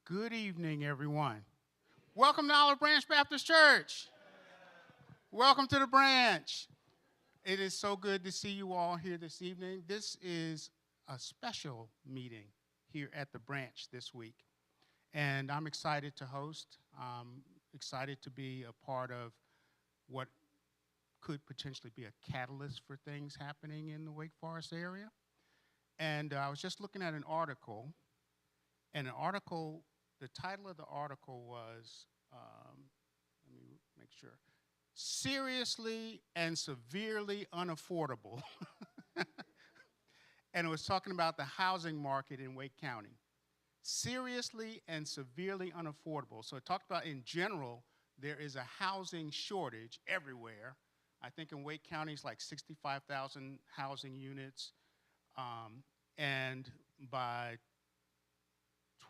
Good evening, everyone. Welcome to Olive Branch Baptist Church. Welcome to the branch. It is so good to see you all here this evening. This is a special meeting here at the branch this week, and I'm excited to host. I'm excited to be a part of what could potentially be a catalyst for things happening in the Wake Forest area. And I was just looking at an article, and the title of the article was, let me make sure, Seriously and Severely Unaffordable. And it was talking about the housing market in Wake County. Seriously and severely unaffordable. So it talked about in general, there is a housing shortage everywhere. I think in Wake County it's like 65,000 housing units. And by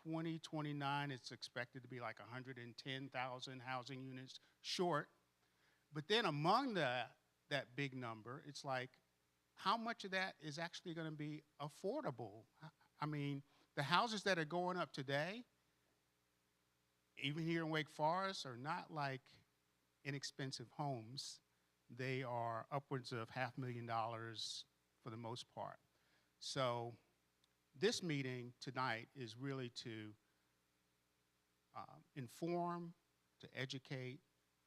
2029, it's expected to be like 110,000 housing units short. But then among that big number, it's like, how much of that is actually going to be affordable? I mean, the houses that are going up today, even here in Wake Forest, are not like inexpensive homes. They are upwards of $500,000 for the most part. So this meeting tonight is really to inform, to educate,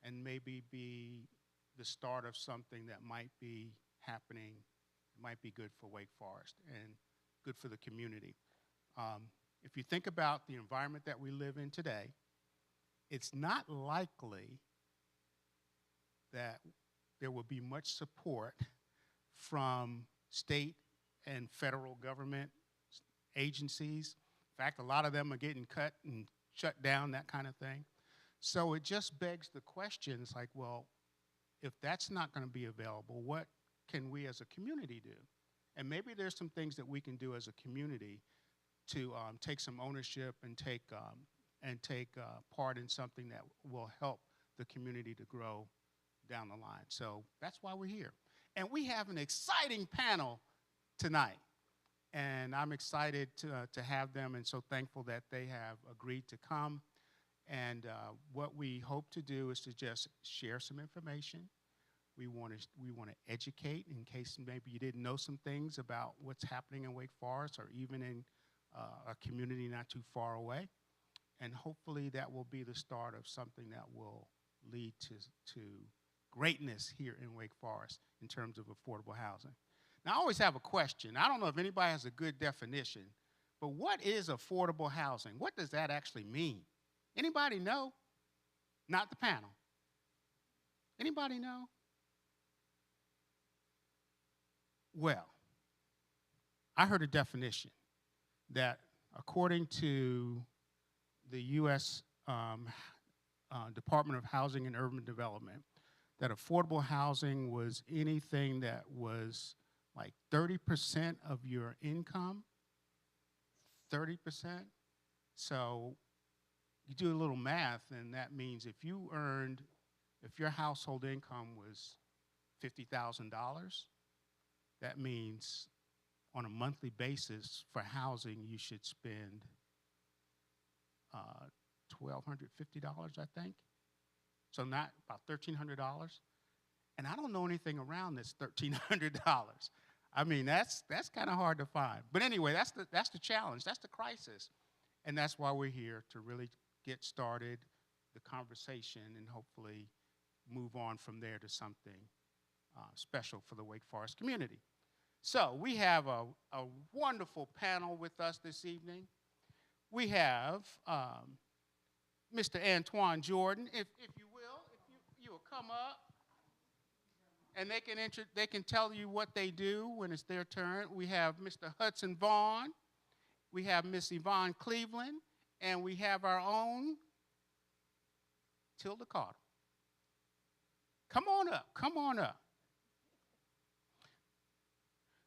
and maybe be the start of something that might be happening, might be good for Wake Forest and good for the community. If you think about the environment that we live in today, it's not likely that there will be much support from state and federal government agencies. In fact, a lot of them are getting cut and shut down, that kind of thing. So it just begs the question, it's like, well, if that's not going to be available, what can we as a community do? And maybe there's some things that we can do as a community to take some ownership and take part in something that will help the community to grow down the line. So that's why we're here. And we have an exciting panel tonight. And I'm excited to have them, and so thankful that they have agreed to come. And what we hope to do is to just share some information. We want to educate in case maybe you didn't know some things about what's happening in Wake Forest or even in a community not too far away. And hopefully that will be the start of something that will lead to greatness here in Wake Forest in terms of affordable housing. Now, I always have a question. I don't know if anybody has a good definition, but what is affordable housing? What does that actually mean? Anybody know? Not the panel. Anybody know? Well, I heard a definition that according to the U.S. Department of Housing and Urban Development, that affordable housing was anything that was like 30% of your income, 30%. So you do a little math, and that means if your household income was $50,000, that means on a monthly basis for housing, you should spend $1,250, I think. So not about $1,300. And I don't know anything around this $1,300. I mean, that's kind of hard to find. But anyway, that's the challenge. That's the crisis. And that's why we're here, to really get started the conversation and hopefully move on from there to something special for the Wake Forest community. So we have a wonderful panel with us this evening. We have Mr. Antoine Jordan, if you will come up. And they can tell you what they do when it's their turn. We have Mr. Hudson Vaughn. We have Miss Yvonne Cleveland. And we have our own Tilda Carter. Come on up. Come on up.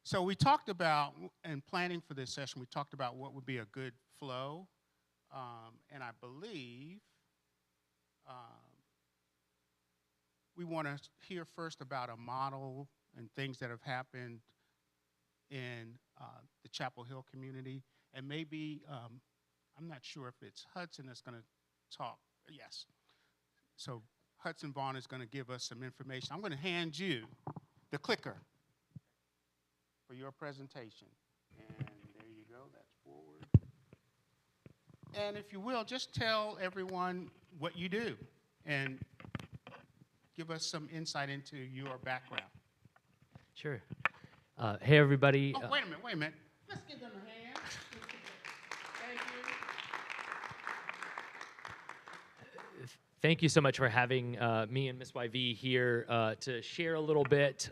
So we talked about, in planning for this session, we talked about what would be a good flow. And I believe we want to hear first about a model and things that have happened in the Chapel Hill community, and maybe I'm not sure if it's Hudson that's going to talk. Yes. So Hudson Vaughn is going to give us some information. I'm going to hand you the clicker for your presentation. And there you go. That's forward. And if you will, just tell everyone what you do and give us some insight into your background. Sure. Hey, everybody. Oh, wait a minute. Let's give them a hand. Thank you. Thank you so much for having me and Ms. YV here to share a little bit.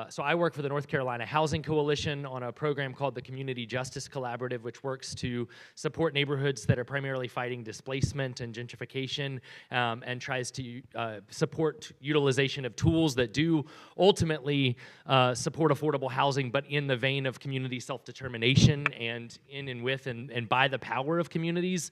So I work for the North Carolina Housing Coalition on a program called the Community Justice Collaborative, which works to support neighborhoods that are primarily fighting displacement and gentrification, and tries to support utilization of tools that do ultimately support affordable housing, but in the vein of community self-determination and in and with and by the power of communities.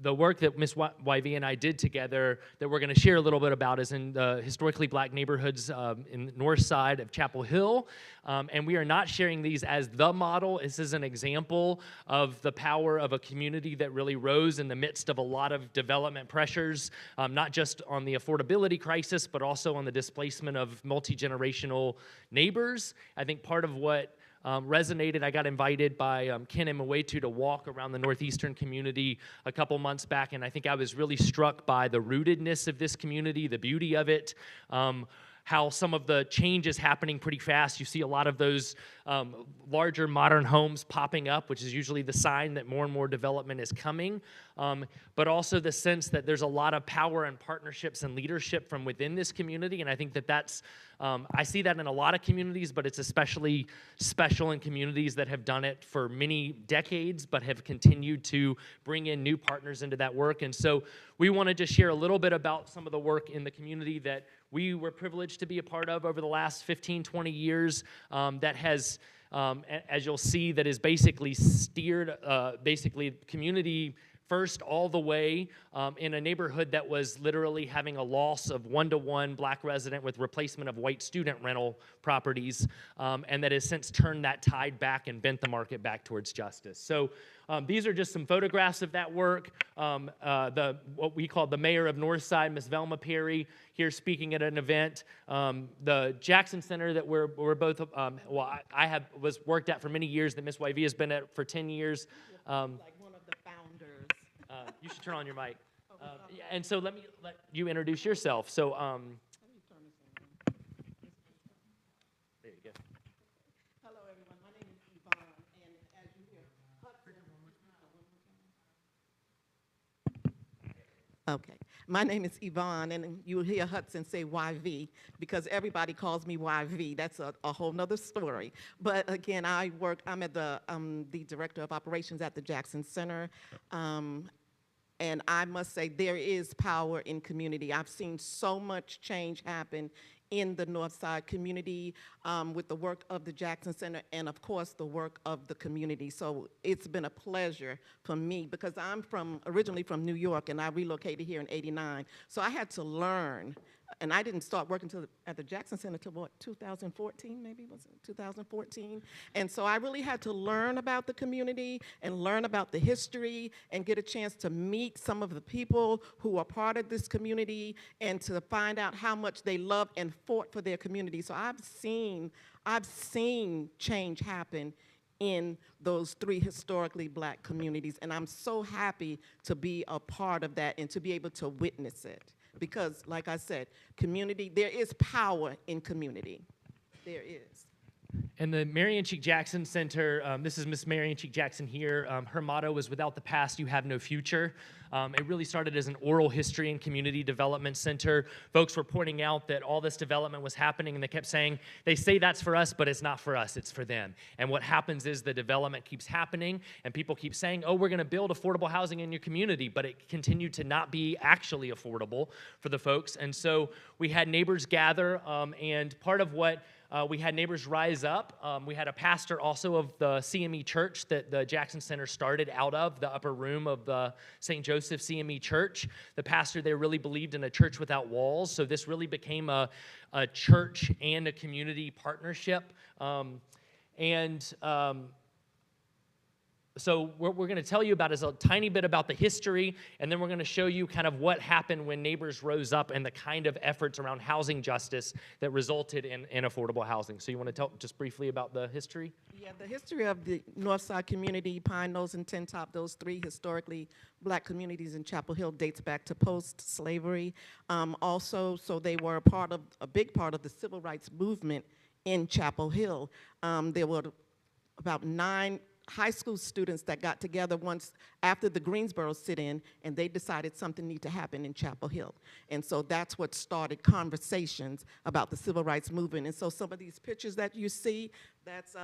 The work that Ms. YV and I did together that we're going to share a little bit about is in the historically black neighborhoods in the north side of Chapel Hill. And we are not sharing these as the model. This is an example of the power of a community that really rose in the midst of a lot of development pressures, not just on the affordability crisis, but also on the displacement of multi-generational neighbors. I think part of what resonated. I got invited by Ken and Mwetu to walk around the northeastern community a couple months back, and I think I was really struck by the rootedness of this community, the beauty of it, how some of the change is happening pretty fast. You see a lot of those larger modern homes popping up, which is usually the sign that more and more development is coming, but also the sense that there's a lot of power and partnerships and leadership from within this community, and I think that that's I see that in a lot of communities, but it's especially special in communities that have done it for many decades, but have continued to bring in new partners into that work. And so we want to just share a little bit about some of the work in the community that we were privileged to be a part of over the last 15, 20 years that has, as you'll see, that is basically steered, community first all the way in a neighborhood that was literally having a loss of 1-to-1 black resident with replacement of white student rental properties, and that has since turned that tide back and bent the market back towards justice. So these are just some photographs of that work. What we call the mayor of Northside, Ms. Velma Perry, here speaking at an event. The Jackson Center that we're both, I was worked at for many years, that Ms. YV has been at for 10 years. You should turn on your mic. And so let you introduce yourself. So, there you go. Hello, everyone. My name is Yvonne, and as you hear, Okay. My name is Yvonne, and you'll hear Hudson say YV because everybody calls me YV. That's a whole nother story. But again, I'm the director of operations at the Jackson Center. And I must say, there is power in community. I've seen so much change happen in the North Side community with the work of the Jackson Center and, of course, the work of the community. So it's been a pleasure for me because I'm originally from New York, and I relocated here in '89. So I had to learn. And I didn't start working at the Jackson Center until, what, 2014, maybe, was it 2014? And so I really had to learn about the community and learn about the history and get a chance to meet some of the people who are part of this community and to find out how much they love and fought for their community. So I've seen change happen in those 3 historically black communities, and I'm so happy to be a part of that and to be able to witness it. Because, like I said, community, there is power in community. There is. And the Marion Cheek Jackson Center, this is Miss Marion Cheek Jackson here. Her motto was, "Without the past, you have no future." It really started as an oral history and community development center. Folks were pointing out that all this development was happening, and they kept saying, they say that's for us, but it's not for us, it's for them. And what happens is the development keeps happening, and people keep saying, oh, we're gonna build affordable housing in your community, but it continued to not be actually affordable for the folks. And so we had neighbors gather, and part of what we had neighbors rise up. We had a pastor also of the CME church that the Jackson Center started out of, the upper room of the St. Joseph CME church. The pastor there really believed in a church without walls, so this really became a church and a community partnership. And so what we're going to tell you about is a tiny bit about the history, and then we're going to show you kind of what happened when neighbors rose up and the kind of efforts around housing justice that resulted in affordable housing. So you want to tell just briefly about the history? Yeah, the history of the Northside community, Pine Knolls and Tin Top, those three historically black communities in Chapel Hill dates back to post-slavery. Also, so they were a big part of the civil rights movement in Chapel Hill. There were about 9 high school students that got together once after the Greensboro sit-in, and they decided something needed to happen in Chapel Hill. And so that's what started conversations about the civil rights movement. And so some of these pictures that you see, that's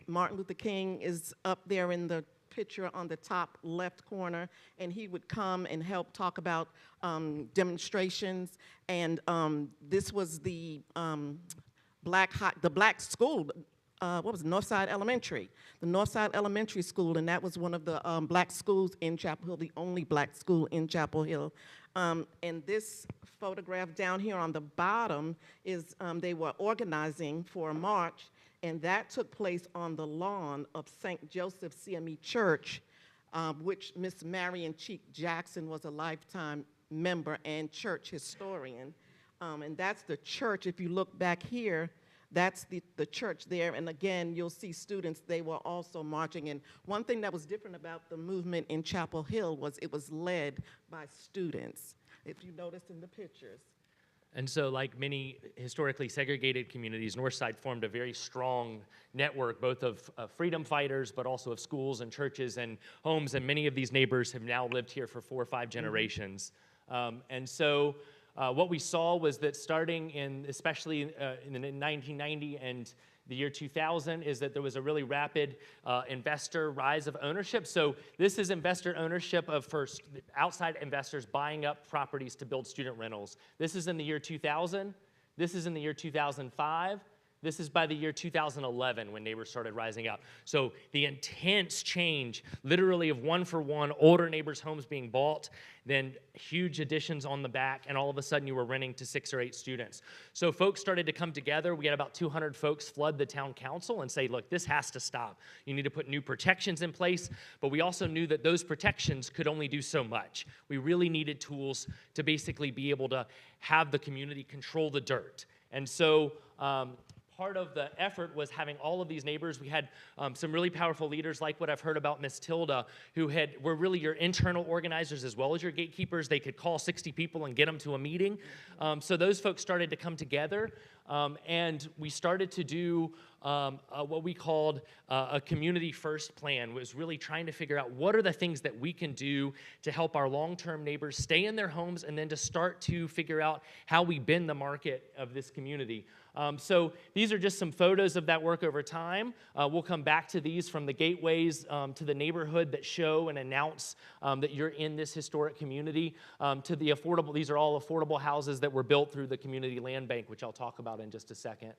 Martin Luther King is up there in the picture on the top left corner, and he would come and help talk about demonstrations. And this was the black school, what was it, Northside Elementary, the Northside Elementary School, and that was one of the black schools in Chapel Hill, the only black school in Chapel Hill. And this photograph down here on the bottom is they were organizing for a march, and that took place on the lawn of St. Joseph CME Church, which Miss Marion Cheek Jackson was a lifetime member and church historian. And that's the church. If you look back here, that's the church there, and again, you'll see students, they were also marching. And one thing that was different about the movement in Chapel Hill was it was led by students, if you notice in the pictures. And so like many historically segregated communities, Northside formed a very strong network, both of freedom fighters, but also of schools and churches and homes, and many of these neighbors have now lived here for 4 or 5 generations. And so what we saw was that starting in, especially in 1990 and the year 2000, is that there was a really rapid investor rise of ownership. So this is investor ownership of first outside investors buying up properties to build student rentals. This is in the year 2000. This is in the year 2005. This is by the year 2011 when neighbors started rising up. So the intense change, literally of 1-for-1, older neighbors' homes being bought, then huge additions on the back, and all of a sudden you were renting to 6 or 8 students. So folks started to come together. We had about 200 folks flood the town council and say, look, this has to stop. You need to put new protections in place, but we also knew that those protections could only do so much. We really needed tools to basically be able to have the community control the dirt. And so part of the effort was having all of these neighbors. We had some really powerful leaders like what I've heard about Miss Tilda, who were really your internal organizers as well as your gatekeepers. They could call 60 people and get them to a meeting. So those folks started to come together, and we started to do what we called a community first plan. Was really trying to figure out what are the things that we can do to help our long-term neighbors stay in their homes, and then to start to figure out how we bend the market of this community. So these are just some photos of that work over time. We'll come back to these from the gateways to the neighborhood that show and announce that you're in this historic community, to the affordable, these are all affordable houses that were built through the Community Land Bank, which I'll talk about in just a second.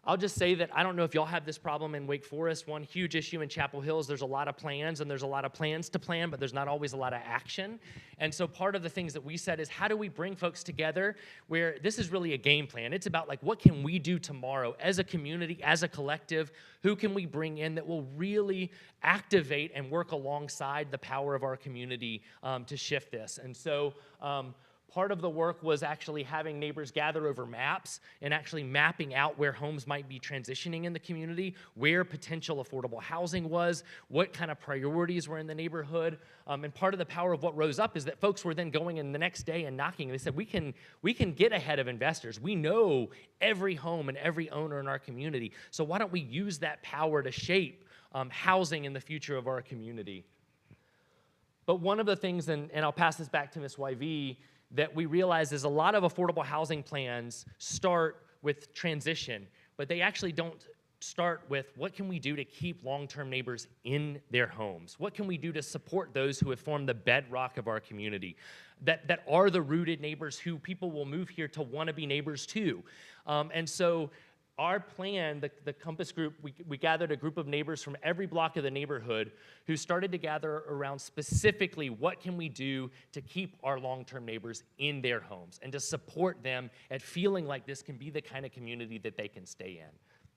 I'll just say that I don't know if y'all have this problem in Wake Forest. One huge issue in Chapel Hill is there's a lot of plans, and there's a lot of plans to plan, but there's not always a lot of action. And so part of the things that we said is, how do we bring folks together where this is really a game plan? It's about like, what can we do tomorrow as a community, as a collective? Who can we bring in that will really activate and work alongside the power of our community to shift this? And so part of the work was actually having neighbors gather over maps and actually mapping out where homes might be transitioning in the community, where potential affordable housing was, what kind of priorities were in the neighborhood. And part of the power of what rose up is that folks were then going in the next day and knocking. And they said, we can get ahead of investors. We know every home and every owner in our community. So why don't we use that power to shape housing in the future of our community? But one of the things, and I'll pass this back to Ms. YV, that we realize is a lot of affordable housing plans start with transition, but they actually don't start with what can we do to keep long-term neighbors in their homes? What can we do to support those who have formed the bedrock of our community, that are the rooted neighbors who people will move here to want to be neighbors to? And so our plan, the Compass Group, we gathered a group of neighbors from every block of the neighborhood who started to gather around specifically what can we do to keep our long-term neighbors in their homes and to support them at feeling like this can be the kind of community that they can stay in.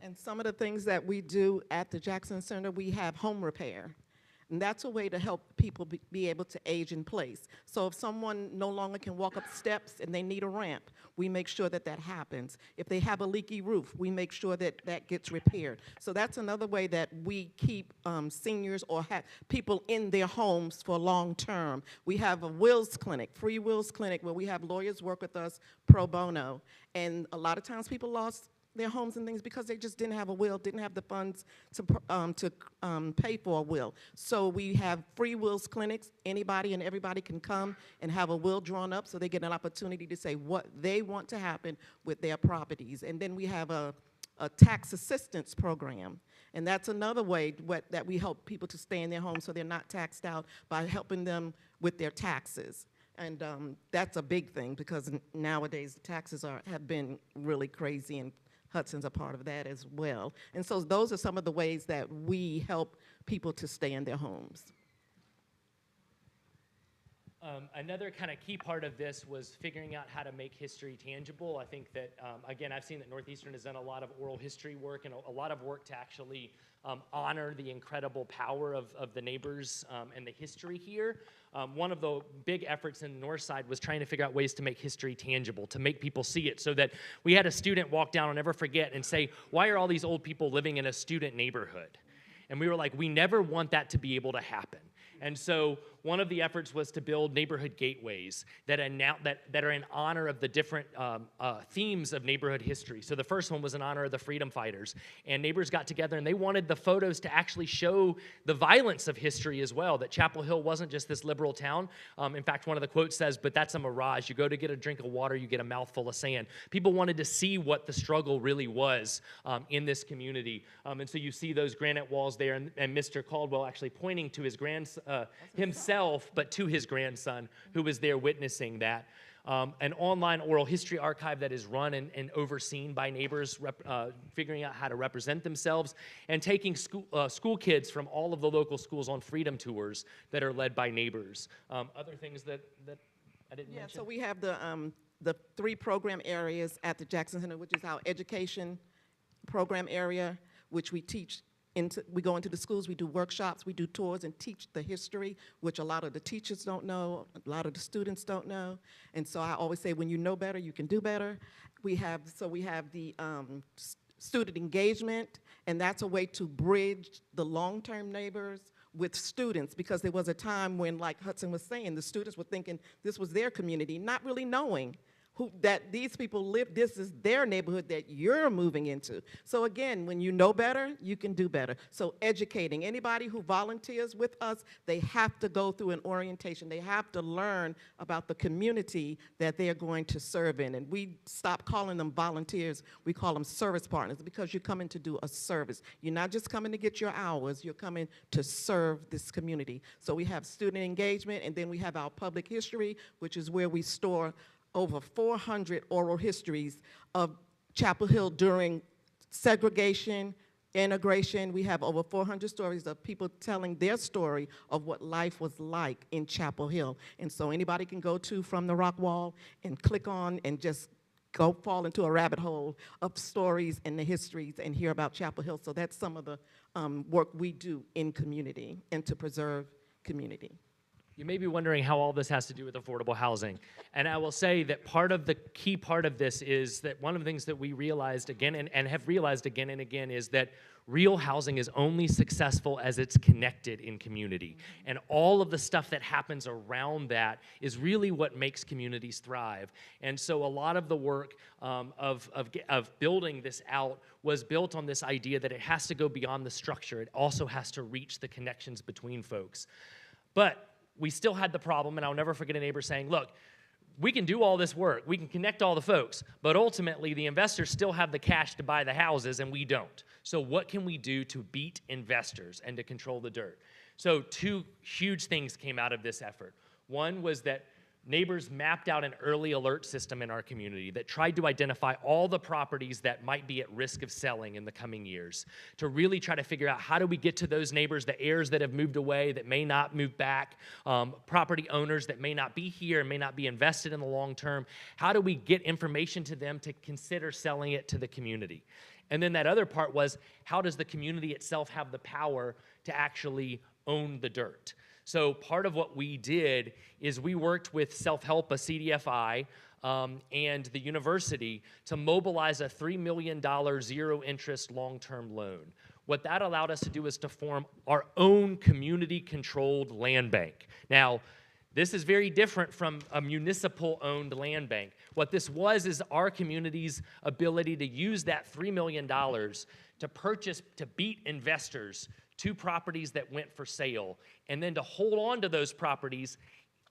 And some of the things that we do at the Jackson Center, we have home repair. And that's a way to help people be able to age in place. So if someone no longer can walk up steps and they need a ramp, we make sure that that happens. If they have a leaky roof, we make sure that that gets repaired. So that's another way that we keep seniors or have people in their homes for long term. We have a wills clinic, free wills clinic, where we have lawyers work with us pro bono. And a lot of times people lost their homes and things because they just didn't have a will, didn't have the funds to pay for a will. So we have free wills clinics. Anybody and everybody can come and have a will drawn up so they get an opportunity to say what they want to happen with their properties. And then we have a tax assistance program. And that's another way that we help people to stay in their homes so they're not taxed out by helping them with their taxes. And that's a big thing because nowadays the taxes have been really crazy, and Hudson's a part of that as well. And so those are some of the ways that we help people to stay in their homes. Another kind of key part of this was figuring out how to make history tangible. I think that, again, I've seen that Northeastern has done a lot of oral history work and a lot of work to actually honor the incredible power of the neighbors and the history here. One of the big efforts in the north side was trying to figure out ways to make history tangible, to make people see it, so that we had a student walk down, I'll never forget, and say, why are all these old people living in a student neighborhood? And we were like, we never want that to be able to happen. And so one of the efforts was to build neighborhood gateways that are in honor of the different themes of neighborhood history. So the first one was in honor of the freedom fighters. And neighbors got together and they wanted the photos to actually show the violence of history as well, that Chapel Hill wasn't just this liberal town. In fact, one of the quotes says, but that's a mirage. You go to get a drink of water, you get a mouthful of sand. People wanted to see what the struggle really was in this community. And so you see those granite walls there, and Mr. Caldwell actually pointing to his himself, but to his grandson, who was there witnessing that. An online oral history archive that is run and overseen by neighbors, figuring out how to represent themselves, and taking school kids from all of the local schools on freedom tours that are led by neighbors. Other things that I didn't mention? So we have the 3 program areas at the Jackson Center, which is our education program area, which we teach. We go into the schools, we do workshops, we do tours and teach the history, which a lot of the teachers don't know, a lot of the students don't know. And so I always say, when you know better, you can do better. We have the student engagement, and that's a way to bridge the long-term neighbors with students, because there was a time when, like Hudson was saying, the students were thinking this was their community, not really knowing that these people live, this is their neighborhood that you're moving into. So again, when you know better, you can do better. So educating, anybody who volunteers with us, they have to go through an orientation. They have to learn about the community that they're going to serve in. And we stop calling them volunteers, we call them service partners, because you're coming to do a service. You're not just coming to get your hours, you're coming to serve this community. So we have student engagement, and then we have our public history, which is where we store over 400 oral histories of Chapel Hill during segregation, integration. We have over 400 stories of people telling their story of what life was like in Chapel Hill. And so anybody can go to From the Rock Wall and click on and just go fall into a rabbit hole of stories and the histories and hear about Chapel Hill. So that's some of the work we do in community and to preserve community. You may be wondering how all this has to do with affordable housing. And I will say that part of the key part of this is that one of the things that we realized again and have realized again and again is that real housing is only successful as it's connected in community. And all of the stuff that happens around that is really what makes communities thrive. And so a lot of the work of building this out was built on this idea that it has to go beyond the structure. It also has to reach the connections between folks. But we still had the problem, and I'll never forget a neighbor saying, look, we can do all this work, we can connect all the folks, but ultimately the investors still have the cash to buy the houses and we don't. So what can we do to beat investors and to control the dirt? So 2 huge things came out of this effort. One was that neighbors mapped out an early alert system in our community that tried to identify all the properties that might be at risk of selling in the coming years, to really try to figure out how do we get to those neighbors, the heirs that have moved away, that may not move back, property owners that may not be here and may not be invested in the long term. How do we get information to them to consider selling it to the community? And then that other part was, how does the community itself have the power to actually own the dirt? So part of what we did is we worked with Self-Help, a CDFI, and the university to mobilize a $3 million zero-interest long-term loan. What that allowed us to do is to form our own community-controlled land bank. Now, this is very different from a municipal-owned land bank. What this was is our community's ability to use that $3 million to purchase, to beat investors to properties that went for sale, and then to hold on to those properties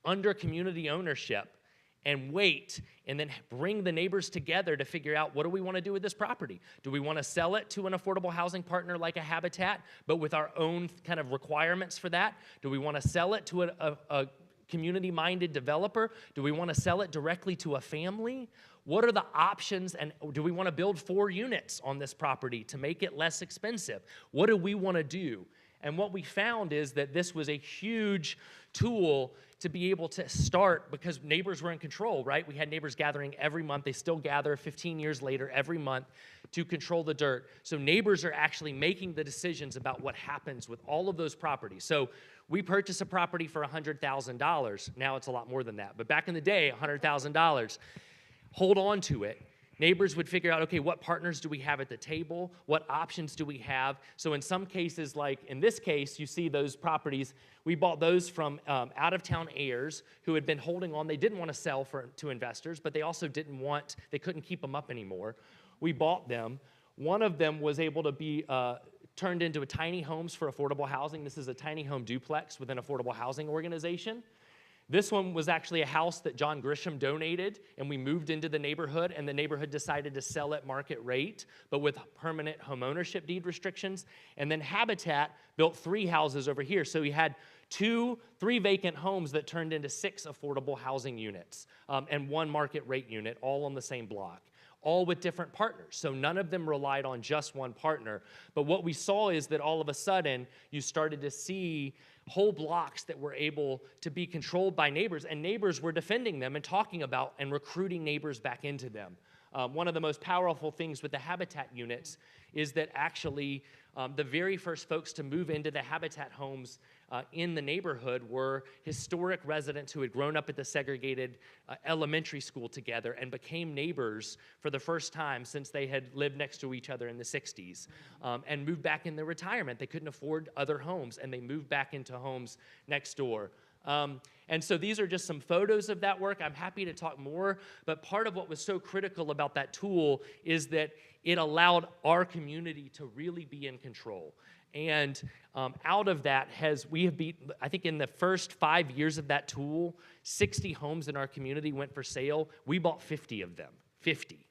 under community ownership and wait, and then bring the neighbors together to figure out, what do we want to do with this property? Do we want to sell it to an affordable housing partner like a Habitat, but with our own kind of requirements for that? Do we want to sell it to a community-minded developer? Do we want to sell it directly to a family? What are the options, and do we want to build 4 units on this property to make it less expensive? What do we want to do? And what we found is that this was a huge tool to be able to start, because neighbors were in control, right? We had neighbors gathering every month. They still gather 15 years later every month to control the dirt. So neighbors are actually making the decisions about what happens with all of those properties. So we purchased a property for $100,000. Now it's a lot more than that. But back in the day, $100,000. Hold on to it. Neighbors would figure out, okay, what partners do we have at the table? What options do we have? So in some cases, like in this case, you see those properties, we bought those from out-of-town heirs who had been holding on. They didn't want to sell to investors, but they also they couldn't keep them up anymore. We bought them. One of them was able to be turned into a tiny homes for affordable housing. This is a tiny home duplex with an affordable housing organization. This one was actually a house that John Grisham donated, and we moved into the neighborhood, and the neighborhood decided to sell at market rate, but with permanent homeownership deed restrictions. And then Habitat built 3 houses over here. So we had 3 vacant homes that turned into 6 affordable housing units, and 1 market rate unit, all on the same block, all with different partners. So none of them relied on just one partner. But what we saw is that all of a sudden, you started to see whole blocks that were able to be controlled by neighbors, and neighbors were defending them and talking about and recruiting neighbors back into them. One of the most powerful things with the Habitat units is that actually the very first folks to move into the Habitat homes in the neighborhood were historic residents who had grown up at the segregated elementary school together and became neighbors for the first time since they had lived next to each other in the 60s, and moved back in their retirement. They couldn't afford other homes, and they moved back into homes next door. And so these are just some photos of that work. I'm happy to talk more, but part of what was so critical about that tool is that it allowed our community to really be in control. And out of that, I think in the first 5 years of that tool, 60 homes in our community went for sale. We bought 50 of them, 50.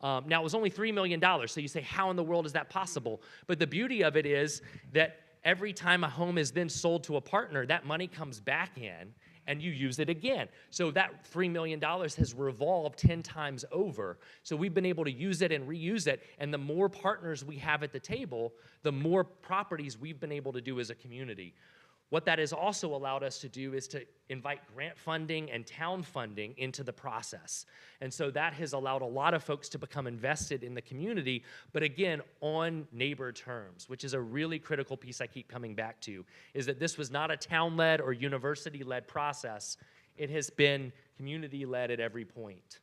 Now, it was only $3 million, so you say, how in the world is that possible? But the beauty of it is that every time a home is then sold to a partner, that money comes back in, and you use it again. So that $3 million has revolved 10 times over. So we've been able to use it and reuse it, and the more partners we have at the table, the more properties we've been able to do as a community. What that has also allowed us to do is to invite grant funding and town funding into the process. And so that has allowed a lot of folks to become invested in the community, but again, on neighbor terms, which is a really critical piece I keep coming back to, is that this was not a town-led or university-led process. It has been community-led at every point.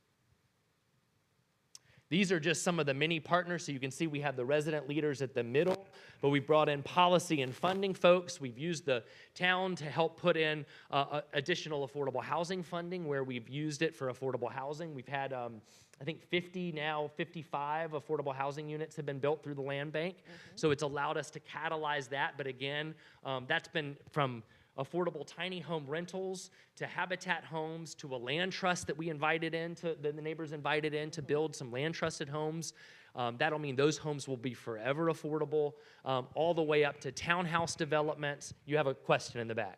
These are just some of the many partners. So you can see we have the resident leaders at the middle, but we brought in policy and funding folks. We've used the town to help put in additional affordable housing funding where we've used it for affordable housing. We've had, I think 55 affordable housing units have been built through the land bank. So it's allowed us to catalyze that. But again, that's been from affordable tiny home rentals to Habitat homes to a land trust that we invited in, that the neighbors invited in to build some land trusted homes. That'll mean those homes will be forever affordable, all the way up to townhouse developments. You have a question in the back.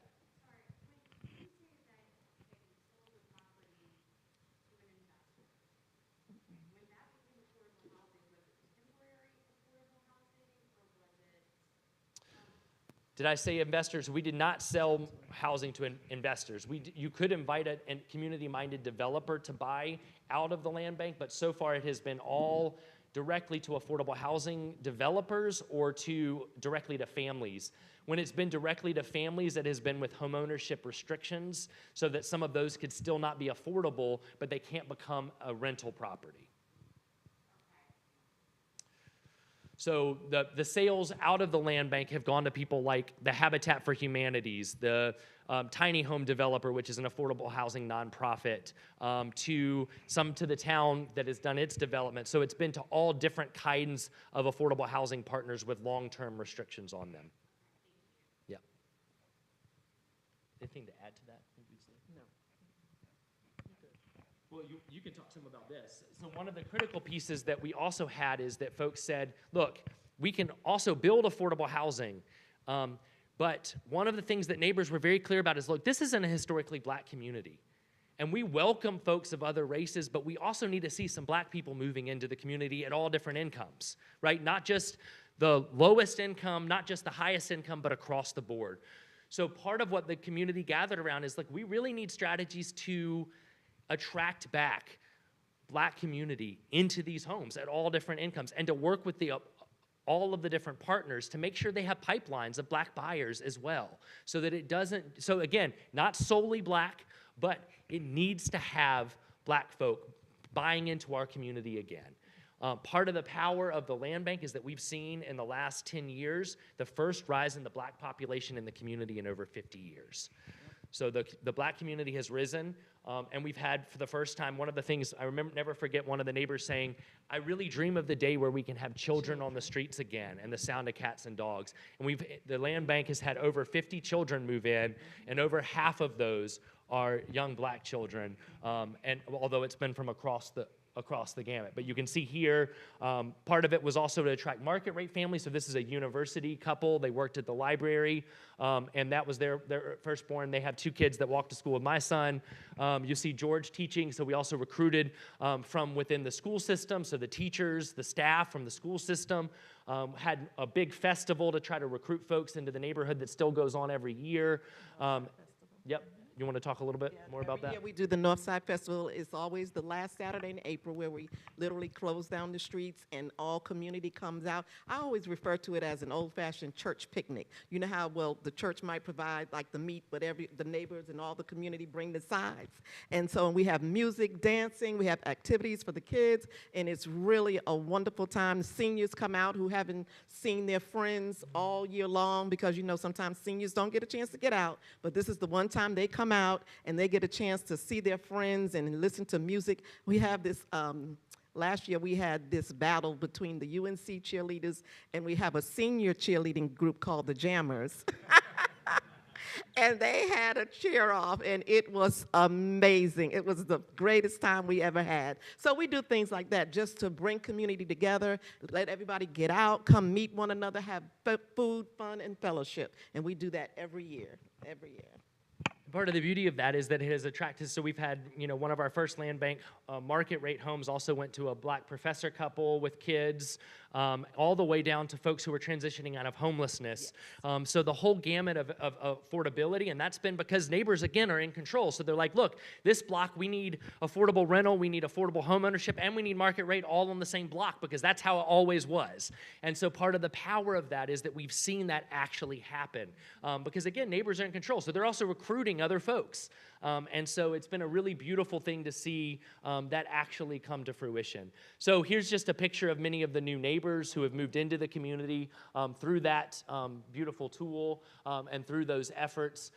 Did I say investors? We did not sell housing to investors. You could invite a community-minded developer to buy out of the land bank, but so far it has been all directly to affordable housing developers or directly to families. When it's been directly to families, it has been with homeownership restrictions so that some of those could still not be affordable, but they can't become a rental property. So the sales out of the land bank have gone to people like the Habitat for Humanities, the Tiny Home Developer, which is an affordable housing nonprofit, to the town that has done its development. So it's been to all different kinds of affordable housing partners with long-term restrictions on them. Yeah. Anything to add to that? No. Well, you can talk to them about this. So one of the critical pieces that we also had is that folks said, look, we can also build affordable housing, but one of the things that neighbors were very clear about is, look, this isn't a historically black community. And we welcome folks of other races, but we also need to see some black people moving into the community at all different incomes, right? Not just the lowest income, not just the highest income, but across the board. So part of what the community gathered around is, like, we really need strategies to attract back black community into these homes at all different incomes, and to work with all of the different partners to make sure they have pipelines of black buyers as well, so that it doesn't, so again, not solely black, but it needs to have black folk buying into our community again. Part of the power of the land bank is that we've seen in the last 10 years the first rise in the black population in the community in over 50 years. So the black community has risen, and we've had, for the first time, one of the things, I never forget one of the neighbors saying, I really dream of the day where we can have children on the streets again and the sound of cats and dogs. And the land bank has had over 50 children move in, and over half of those are young black children, and although it's been from across the gamut. But you can see here, part of it was also to attract market rate families. So this is a university couple. They worked at the library, and that was their firstborn. They have 2 kids that walk to school with my son. You see George teaching. So we also recruited from within the school system. So the teachers, the staff from the school system had a big festival to try to recruit folks into the neighborhood that still goes on every year. Yep. You want to talk a little bit more about that? Yeah, we do the Northside Festival. It's always the last Saturday in April, where we literally close down the streets and all community comes out. I always refer to it as an old-fashioned church picnic. You know how, well, the church might provide like the meat, but the neighbors and all the community bring the sides. And so we have music, dancing, we have activities for the kids, and it's really a wonderful time. The seniors come out who haven't seen their friends all year long, because, you know, sometimes seniors don't get a chance to get out, but this is the one time they come out and they get a chance to see their friends and listen to music. We have this, last year we had this battle between the UNC cheerleaders, and we have a senior cheerleading group called the Jammers. And they had a cheer off, and it was amazing. It was the greatest time we ever had. So we do things like that just to bring community together, let everybody get out, come meet one another, have food, fun, and fellowship. And we do that every year, every year. Part of the beauty of that is that it has attracted, so we've had, you know, one of our first land bank market rate homes also went to a black professor couple with kids, all the way down to folks who are transitioning out of homelessness. Yes. So the whole gamut of affordability, and that's been because neighbors, again, are in control. So they're like, look, this block, we need affordable rental, we need affordable home ownership, and we need market rate all on the same block, because that's how it always was. And so part of the power of that is that we've seen that actually happen. Because again, neighbors are in control. So they're also recruiting other folks. And so it's been a really beautiful thing to see that actually come to fruition. So here's just a picture of many of the new neighbors who have moved into the community through that beautiful tool and through those efforts.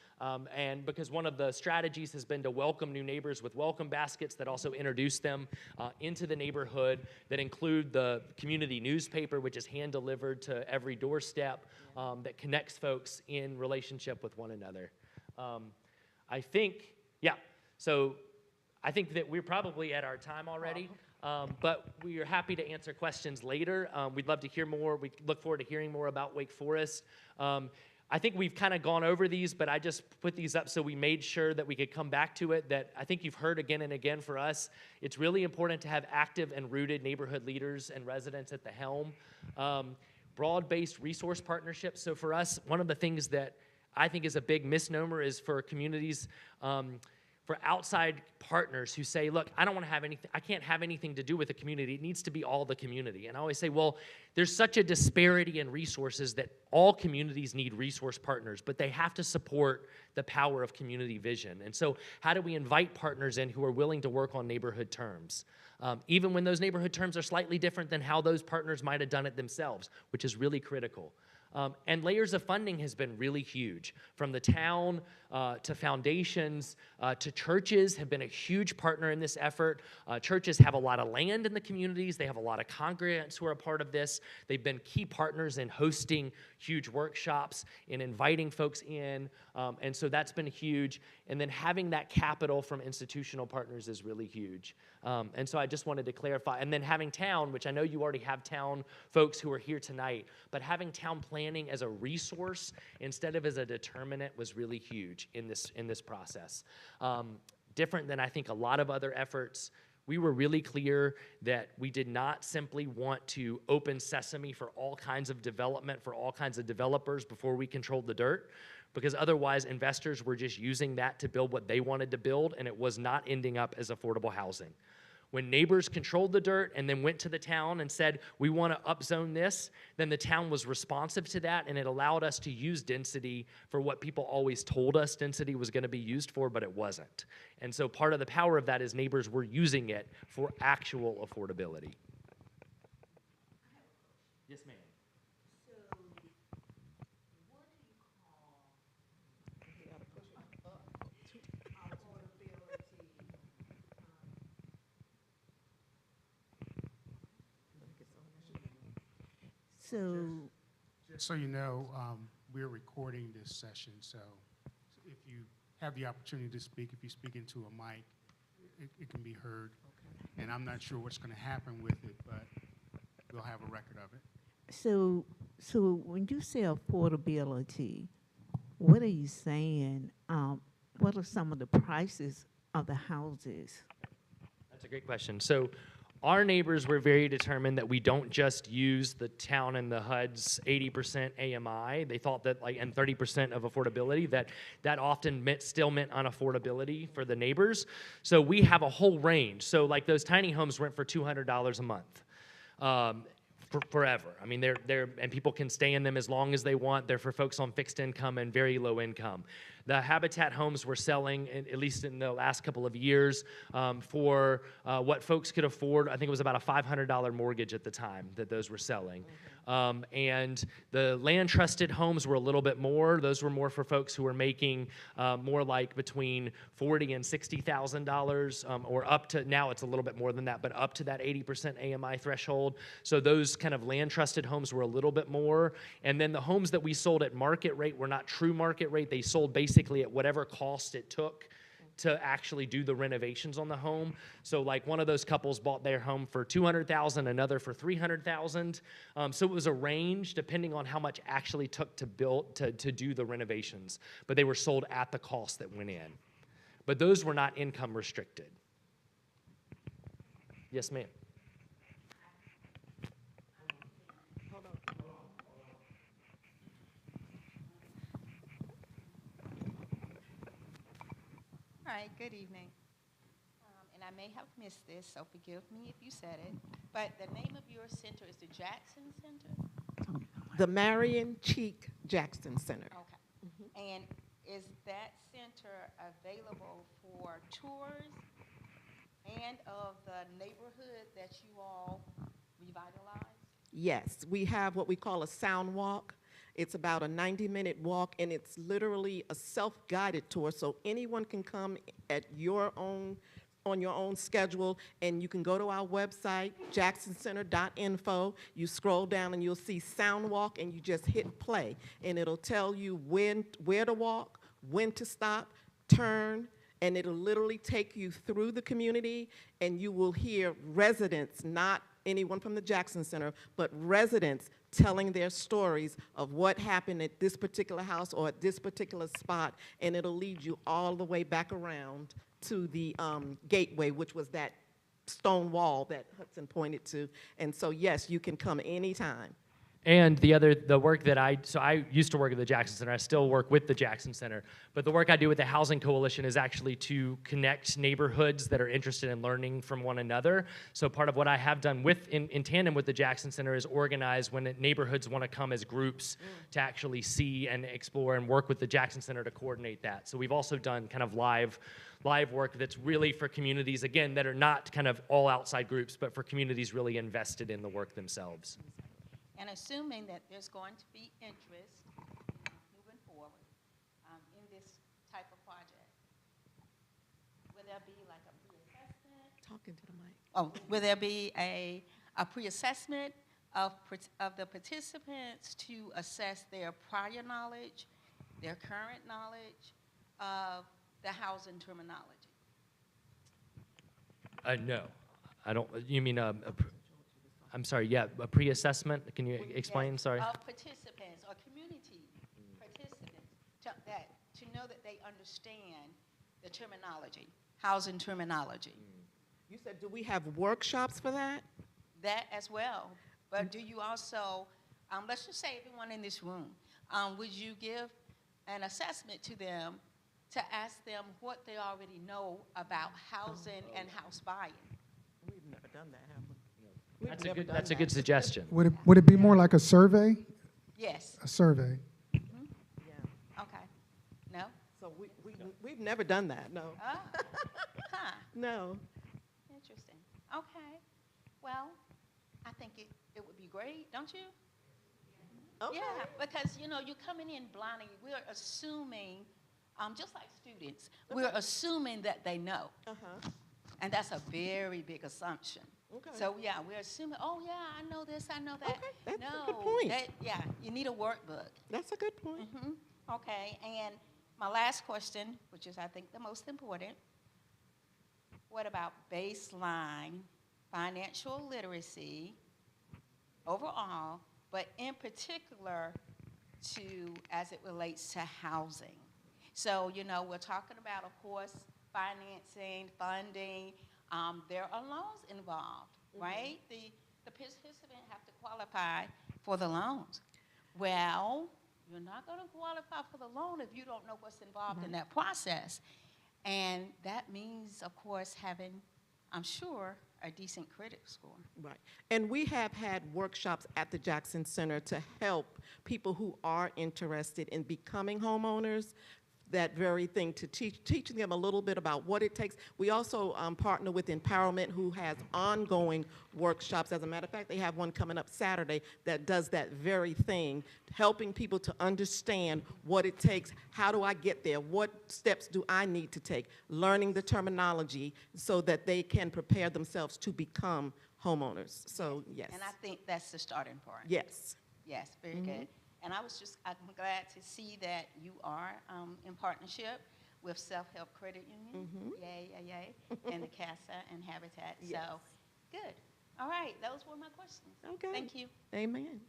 And because one of the strategies has been to welcome new neighbors with welcome baskets that also introduce them into the neighborhood, that include the community newspaper, which is hand-delivered to every doorstep, that connects folks in relationship with one another. I think, yeah, so I think that we're probably at our time already, but we are happy to answer questions later. We'd love to hear more. We look forward to hearing more about Wake Forest. I think we've kind of gone over these, but I just put these up so we made sure that we could come back to it, that I think you've heard again and again for us. It's really important to have active and rooted neighborhood leaders and residents at the helm. broad-based resource partnerships. So for us, one of the things that I think is a big misnomer is for communities, for outside partners who say, look, I don't want to have anything, I can't have anything to do with the community. It needs to be all the community. And I always say, well, there's such a disparity in resources that all communities need resource partners, but they have to support the power of community vision. And so how do we invite partners in who are willing to work on neighborhood terms? Even when those neighborhood terms are slightly different than how those partners might have done it themselves, which is really critical. And layers of funding has been really huge. From the town to foundations to churches have been a huge partner in this effort. Churches have a lot of land in the communities. They have a lot of congregants who are a part of this. They've been key partners in hosting huge workshops, in inviting folks in. And so that's been huge. And then having that capital from institutional partners is really huge. And so I just wanted to clarify. And then having town, which I know you already have town folks who are here tonight, but having town planning as a resource instead of as a determinant was really huge in this process. Different than I think a lot of other efforts. We were really clear that we did not simply want to open sesame for all kinds of development, for all kinds of developers before we controlled the dirt, because otherwise investors were just using that to build what they wanted to build, and it was not ending up as affordable housing. When neighbors controlled the dirt and then went to the town and said, we want to upzone this, then the town was responsive to that, and it allowed us to use density for what people always told us density was going to be used for, but it wasn't. And so part of the power of that is neighbors were using it for actual affordability. Yes, ma'am. So, Just so you know, we're recording this session, so if you have the opportunity to speak, if you speak into a mic, it can be heard. Okay. And I'm not sure what's going to happen with it, but we'll have a record of it. so when you say affordability, what are you saying? What are some of the prices of the houses? That's a great question. So our neighbors were very determined that we don't just use the town and the HUD's 80% AMI. They thought that, and 30% of affordability, that often still meant unaffordability for the neighbors. So we have a whole range. So like those tiny homes rent for $200 a month. Forever. I mean, and people can stay in them as long as they want. They're for folks on fixed income and very low income. The Habitat homes were selling, at least in the last couple of years, for what folks could afford. I think it was about a $500 mortgage at the time that those were selling. And the land trusted homes were a little bit more. Those were more for folks who were making more like between $40,000 and $60,000, or up to, now it's a little bit more than that, but up to that 80% AMI threshold. So those kind of land trusted homes were a little bit more. And then the homes that we sold at market rate were not true market rate. They sold basically at whatever cost it took to actually do the renovations on the home. So like one of those couples bought their home for $200,000, another for $300,000. So it was a range depending on how much actually took to build to do the renovations. But they were sold at the cost that went in. But those were not income restricted. Yes, ma'am. All right, good evening. And I may have missed this, so forgive me if you said it, but the name of your center is the Jackson Center? The Marion Cheek Jackson Center. Okay. And is that center available for tours and of the neighborhood that you all revitalize? Yes, we have what we call a sound walk. It's about a 90-minute walk, and it's literally a self-guided tour, so anyone can come at your own, on your own schedule, and you can go to our website, jacksoncenter.info. You scroll down, and you'll see sound walk, and you just hit play, and it'll tell you where to walk, when to stop, turn, and it'll literally take you through the community, and you will hear residents, not anyone from the Jackson Center, but residents telling their stories of what happened at this particular house or at this particular spot, and it'll lead you all the way back around to the gateway, which was that stone wall that Hudson pointed to. And so, yes, you can come anytime. And the work that I used to work at the Jackson Center. I still work with the Jackson Center. But the work I do with the Housing Coalition is actually to connect neighborhoods that are interested in learning from one another. So part of what I have done in tandem with the Jackson Center is organize when neighborhoods want to come as groups to actually see and explore and work with the Jackson Center to coordinate that. So we've also done kind of live work that's really for communities, again, that are not kind of all outside groups, but for communities really invested in the work themselves. And assuming that there's going to be interest moving forward in this type of project, will there be like a pre-assessment? Talking to the mic. Oh, will there be a pre-assessment of the participants to assess their prior knowledge, their current knowledge of the housing terminology? No, I don't. You mean I'm sorry. Yeah, a pre-assessment. Can you explain? Yes, Sorry. of participants or community participants to know that they understand the terminology, housing terminology. You said, do we have workshops for that? That as well. But do you also, let's just say everyone in this room, would you give an assessment to them to ask them what they already know about housing and house buying? We've never done that, have we? That's a good suggestion. Would it be more like a survey? Yes. A survey. Yeah. Okay. No? So we've never done that, no. Oh. Huh. No. Interesting. Okay. Well, I think it would be great, don't you? Okay. Yeah, because, you're coming in blindly. We're assuming, just like students, we're assuming that they know. Uh-huh. And that's a very big assumption. Okay. So, yeah, we're assuming, oh, yeah, I know this, I know that. Okay, that's no, a good point. Yeah, you need a workbook. That's a good point. Okay, and my last question, which is, I think, the most important, what about baseline financial literacy overall, but in particular as it relates to housing? So, we're talking about, of course, financing, funding. There are loans involved, right? The participant have to qualify for the loans. Well, you're not going to qualify for the loan if you don't know what's involved in that process. And that means, of course, having, I'm sure, a decent credit score. Right. And we have had workshops at the Jackson Center to help people who are interested in becoming homeowners, that very thing, to teaching them a little bit about what it takes. We also partner with Empowerment, who has ongoing workshops. As a matter of fact, they have one coming up Saturday that does that very thing, helping people to understand what it takes. How do I get there? What steps do I need to take? Learning the terminology so that they can prepare themselves to become homeowners. So, yes. And I think that's the starting point. Yes. Yes, very good. And I'm glad to see that you are in partnership with Self-Help Credit Union, yay, and the CASA and Habitat. Yes. So, good. All right, those were my questions. Okay. Thank you. Amen.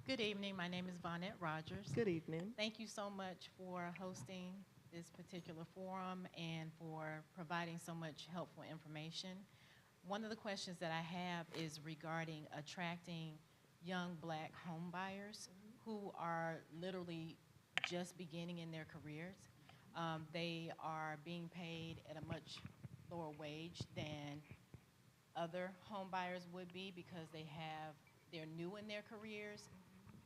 Good evening. My name is Vonette Rogers. Good evening. Thank you so much for hosting this particular forum and for providing so much helpful information. One of the questions that I have is regarding attracting young Black home buyers who are literally just beginning in their careers. They are being paid at a much lower wage than other home buyers would be because they're new in their careers.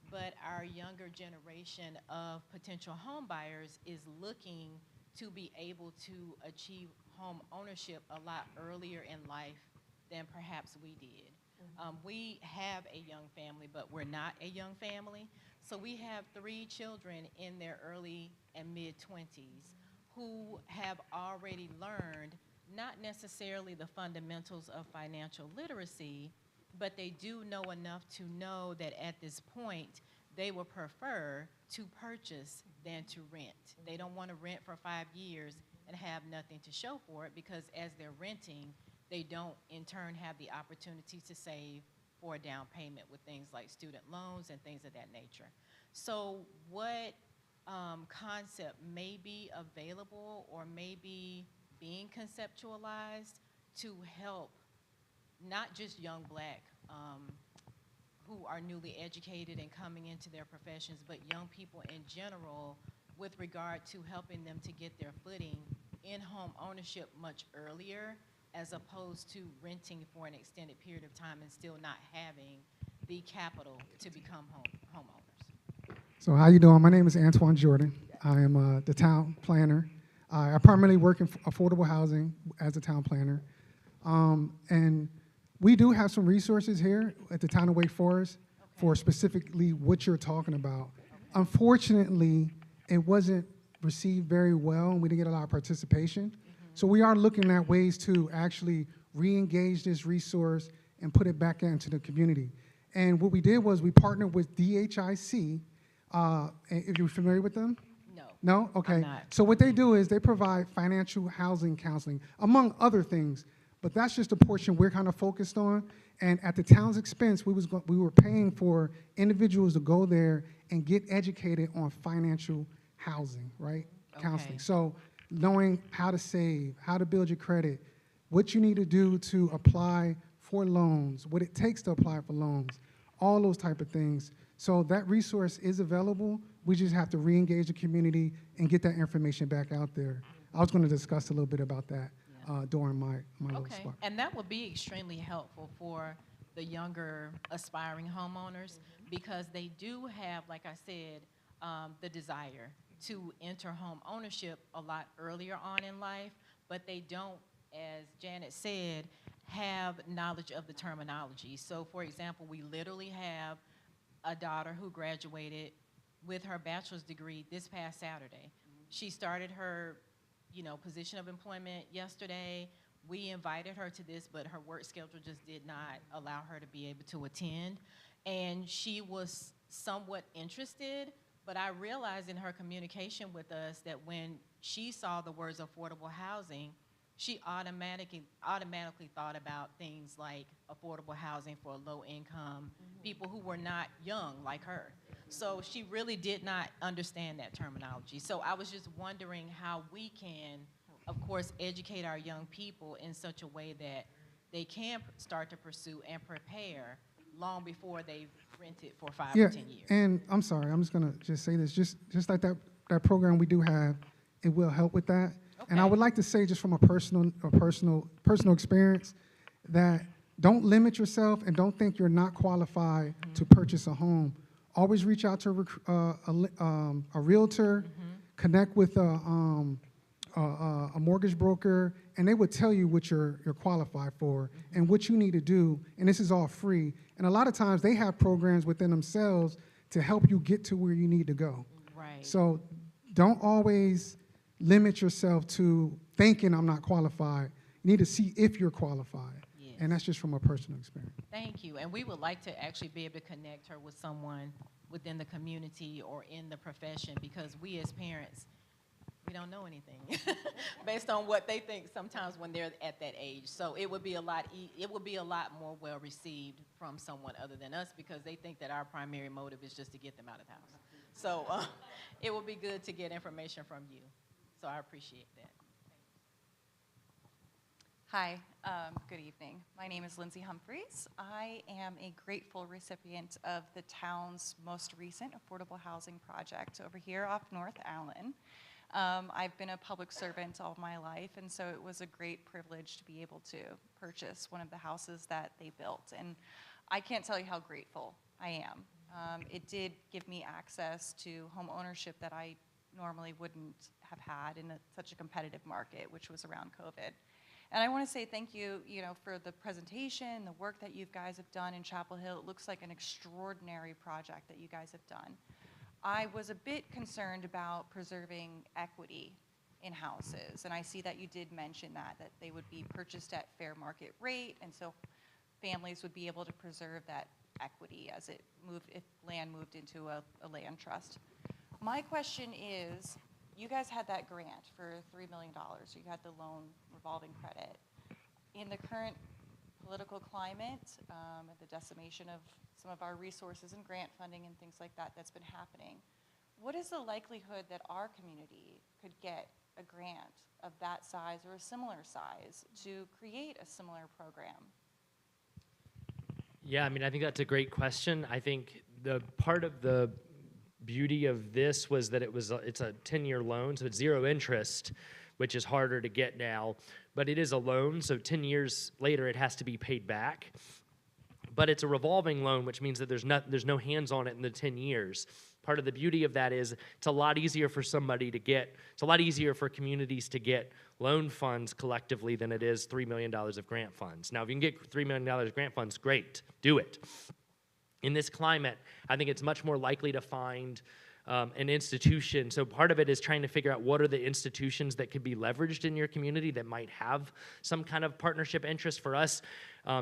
But our younger generation of potential home buyers is looking to be able to achieve home ownership a lot earlier in life than perhaps we did. We have a young family, but we're not a young family. So we have 3 children in their early and mid-20s who have already learned not necessarily the fundamentals of financial literacy, but they do know enough to know that at this point, they would prefer to purchase than to rent. They don't want to rent for 5 years and have nothing to show for it because as they're renting, they don't in turn have the opportunity to save for a down payment with things like student loans and things of that nature. So what concept may be available or may be being conceptualized to help not just young black who are newly educated and coming into their professions, but young people in general with regard to helping them to get their footing in home ownership much earlier, as opposed to renting for an extended period of time and still not having the capital to become homeowners. So how you doing? My name is Antoine Jordan. I am the town planner. I primarily work in affordable housing as a town planner. And we do have some resources here at the town of Wake Forest for specifically what you're talking about. Unfortunately, it wasn't received very well, and we didn't get a lot of participation. So we are looking at ways to actually re-engage this resource and put it back into the community. And what we did was we partnered with DHIC. If you're familiar with them? No. No? Okay. I'm not. So what they do is they provide financial housing counseling, among other things. But that's just a portion we're kind of focused on. And at the town's expense, we were paying for individuals to go there and get educated on financial housing, right? Counseling. Okay. So knowing how to save, how to build your credit, what you need to do to apply for loans, what it takes to apply for loans, all those type of things. So that resource is available. We just have to re-engage the community and get that information back out there. I was going to discuss a little bit about that during my little Okay, spot. and that would be extremely helpful for the younger aspiring homeowners because they do have, like I said, the desire to enter home ownership a lot earlier on in life, but they don't, as Janet said, have knowledge of the terminology. So for example, we literally have a daughter who graduated with her bachelor's degree this past Saturday. She started her position of employment yesterday. We invited her to this, but her work schedule just did not allow her to be able to attend. And she was somewhat interested, but I realized in her communication with us that when she saw the words affordable housing, she automatically thought about things like affordable housing for low income, people who were not young like her. So she really did not understand that terminology. So I was just wondering how we can, of course, educate our young people in such a way that they can start to pursue and prepare long before they've rented for 5 or 10 years. And I'm sorry, I'm just gonna just say this, just like that program we do have, it will help with that. And I Okay. would like to say, just from a personal experience, that don't limit yourself and don't think you're not qualified to purchase a home. Always reach out to a realtor, connect with a mortgage broker, and they would tell you what you're qualified for and what you need to do. And this is all free. And a lot of times they have programs within themselves to help you get to where you need to go. Right. So don't always limit yourself to thinking I'm not qualified. You need to see if you're qualified. Yes. And that's just from a personal experience. Thank you. And we would like to actually be able to connect her with someone within the community or in the profession because we as parents, we don't know anything based on what they think sometimes when they're at that age. So it would be a lot more well received from someone other than us because they think that our primary motive is just to get them out of the house. So it would be good to get information from you. So I appreciate that. Hi, good evening. My name is Lindsay Humphreys. I am a grateful recipient of the town's most recent affordable housing project over here off North Allen. I've been a public servant all my life, and so it was a great privilege to be able to purchase one of the houses that they built. And I can't tell you how grateful I am. It did give me access to home ownership that I normally wouldn't have had in such a competitive market, which was around COVID. And I want to say thank you, for the presentation, the work that you guys have done in Chapel Hill. It looks like an extraordinary project that you guys have done. I was a bit concerned about preserving equity in houses, and I see that you did mention that they would be purchased at fair market rate, and so families would be able to preserve that equity as it moved, if land moved into a land trust. My question is, you guys had that grant for $3 million. You had the loan revolving credit. In the current political climate, the decimation of some of our resources and grant funding and things like that that's been happening, what is the likelihood that our community could get a grant of that size or a similar size to create a similar program? Yeah, I mean, I think that's a great question. I think the part of the beauty of this was that it's a 10-year loan, so it's zero interest, which is harder to get now. But it is a loan, so 10 years later it has to be paid back. But it's a revolving loan, which means that there's no hands on it in the 10 years. Part of the beauty of that is it's a lot easier for communities to get loan funds collectively than it is $3 million of grant funds. Now, if you can get $3 million of grant funds, great, do it. In this climate, I think it's much more likely to find an institution. So part of it is trying to figure out what are the institutions that could be leveraged in your community that might have some kind of partnership interest. For us,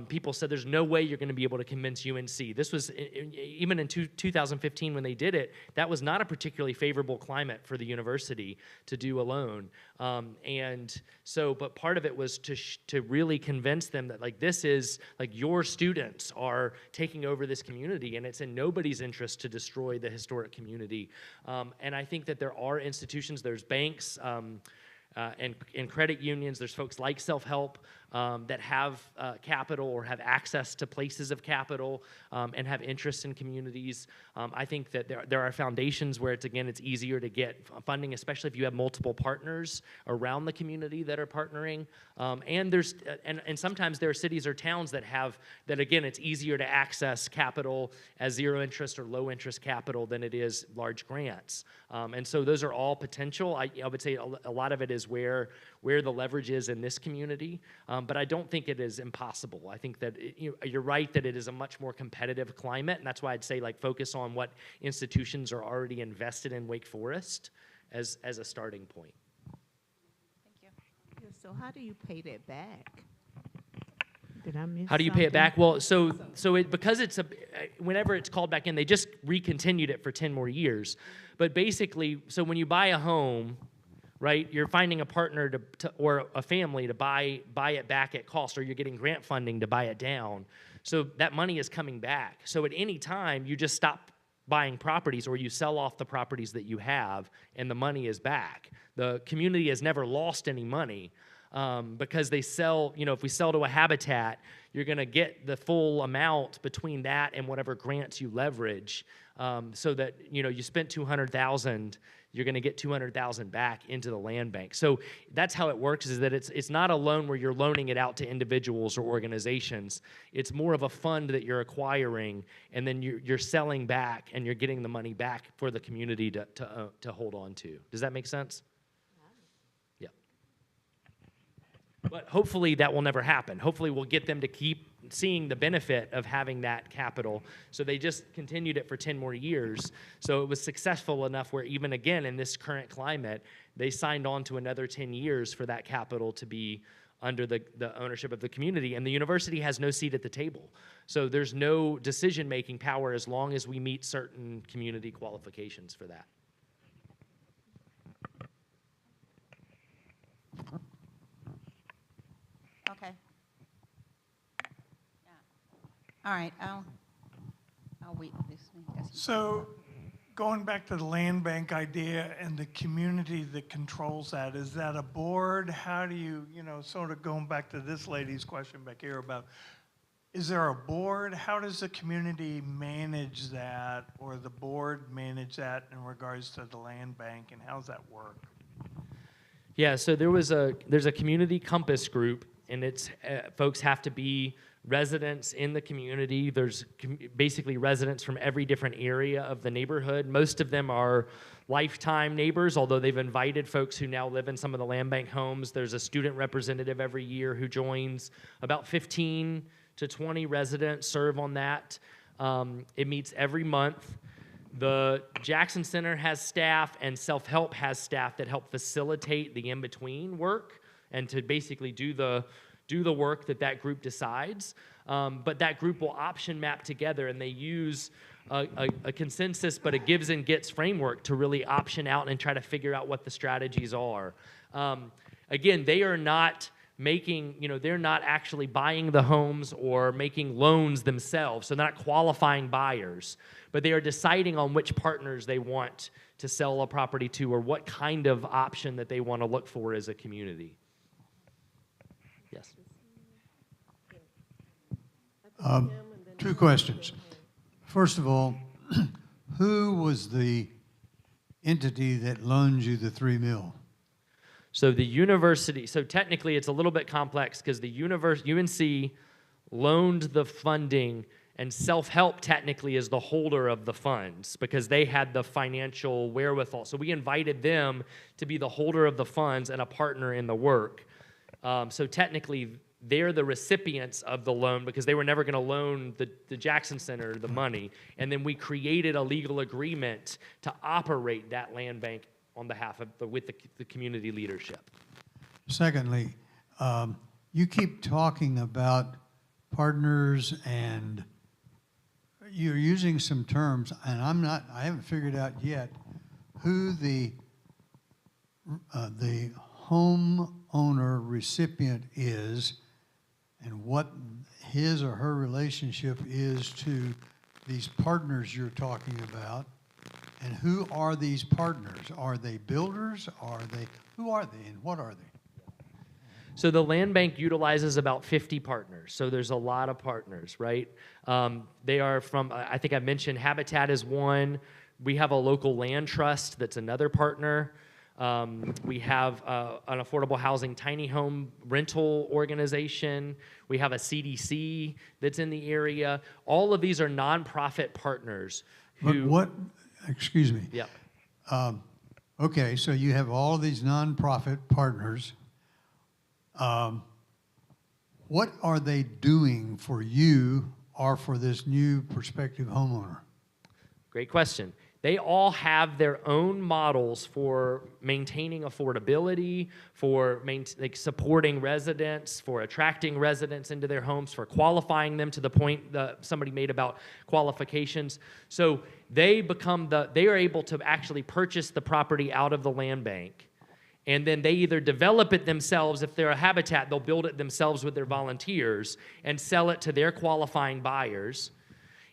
people said there's no way you're going to be able to convince UNC. This was, even in 2015 when they did it, that was not a particularly favorable climate for the university to do a loan. But part of it was to really convince them that like this is, like your students are taking over this community and it's in nobody's interest to destroy the historic community. And I think that there are institutions, there's banks, and credit unions, there's folks like Self-Help that have capital or have access to places of capital and have interest in communities. I think that there are foundations where it's easier to get funding, especially if you have multiple partners around the community that are partnering. And sometimes there are cities or towns that it's easier to access capital as zero interest or low interest capital than it is large grants. And so those are all potential. I would say a lot of it is where the leverage is in this community. But I don't think it is impossible. I think that you're right that it is a much more competitive climate, and that's why I'd say like focus on what institutions are already invested in Wake Forest as a starting point. Thank you. Yeah, so how do you pay that back? Did I miss How do you pay it something? back? Well, because whenever it's called back in, they just recontinued it for 10 more years. But basically, so when you buy a home, right, you're finding a partner or a family to buy it back at cost, or you're getting grant funding to buy it down. So that money is coming back. So at any time, you just stop buying properties or you sell off the properties that you have, and the money is back. The community has never lost any money because they sell, if we sell to a Habitat, you're going to get the full amount between that and whatever grants you leverage so that, you spent $200,000, you're going to get $200,000 back into the land bank. So that's how it works, is that it's not a loan where you're loaning it out to individuals or organizations. It's more of a fund that you're acquiring, and then you're selling back, and you're getting the money back for the community to hold on to. Does that make sense? Yeah. But hopefully that will never happen. Hopefully we'll get them to keep seeing the benefit of having that capital. So they just continued it for 10 more years. So it was successful enough where even again in this current climate, they signed on to another 10 years for that capital to be under the ownership of the community. And the university has no seat at the table. So there's no decision-making power as long as we meet certain community qualifications for that. Okay. All right, I'll wait this one. So going back to the land bank idea and the community that controls that, is that a board? How do you, sort of going back to this lady's question back here about, is there a board? How does the community manage that, or the board manage that in regards to the land bank, and how does that work? Yeah, so there's a community compass group, and it's folks have to be residents in the community. There's basically residents from every different area of the neighborhood. Most of them are lifetime neighbors, although they've invited folks who now live in some of the land bank homes. There's a student representative every year who joins. About 15 to 20 residents serve on that. It meets every month. The Jackson Center has staff, and Self-Help has staff that help facilitate the in-between work and to basically do the work that group decides. But that group will option map together, and they use a consensus but a gives and gets framework to really option out and try to figure out what the strategies are. Again, they are not making, they're not actually buying the homes or making loans themselves, so they're not qualifying buyers, but they are deciding on which partners they want to sell a property to or what kind of option that they want to look for as a community. Yes. Two questions. First of all, who was the entity that loaned you the $3 million? So the university, so technically it's a little bit complex because the UNC loaned the funding, and self-help technically is the holder of the funds because they had the financial wherewithal. So we invited them to be the holder of the funds and a partner in the work. So technically they're the recipients of the loan because they were never going to loan the Jackson Center the money. And then we created a legal agreement to operate that land bank on behalf of with the community leadership. Secondly, you keep talking about partners and you're using some terms, and I haven't figured out yet who the homeowner recipient is and what his or her relationship is to these partners you're talking about. And who are these partners? Are they builders? Who are they and what are they? So the land bank utilizes about 50 partners. So there's a lot of partners, right? They are from, I think I mentioned Habitat is one. We have a local land trust that's another partner. We have an affordable housing tiny home rental organization. We have a CDC that's in the area. All of these are nonprofit partners who... Excuse me. Yep. Okay, so you have all of these nonprofit partners. What are they doing for you or for this new prospective homeowner? Great question. They all have their own models for maintaining affordability, for supporting residents, for attracting residents into their homes, for qualifying them to the point that somebody made about qualifications. So they are able to actually purchase the property out of the land bank. And then they either develop it themselves. If they're a Habitat, they'll build it themselves with their volunteers and sell it to their qualifying buyers.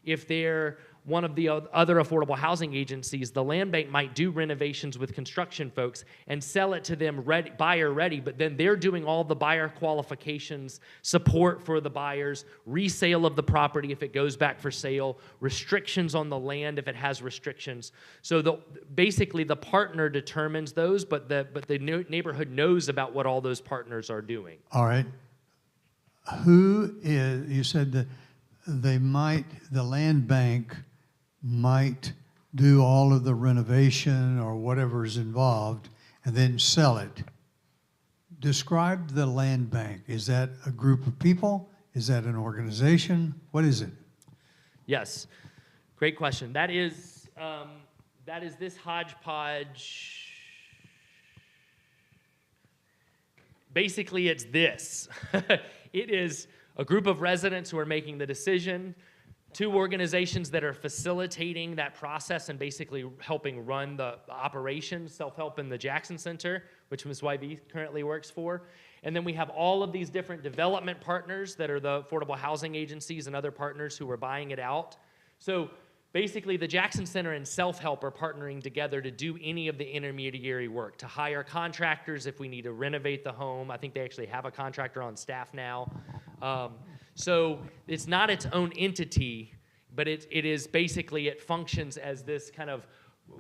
If they're one of the other affordable housing agencies, the land bank might do renovations with construction folks and sell it to them buyer ready, but then they're doing all the buyer qualifications, support for the buyers, resale of the property if it goes back for sale, restrictions on the land if it has restrictions. So basically the partner determines those, but the neighborhood knows about what all those partners are doing. All right. You said that the land bank might do all of the renovation or whatever is involved and then sell it. Describe the land bank. Is that a group of people? Is that an organization? What is it? Yes, great question. That is this hodgepodge. Basically, it's this. It is a group of residents who are making the decision, two organizations that are facilitating that process and basically helping run the operations, self-help in the Jackson Center, which Ms. YV currently works for. And then we have all of these different development partners that are the affordable housing agencies and other partners who are buying it out. So basically the Jackson Center and self-help are partnering together to do any of the intermediary work, to hire contractors if we need to renovate the home. I think they actually have a contractor on staff now. So it's not its own entity, but it is basically, it functions as this kind of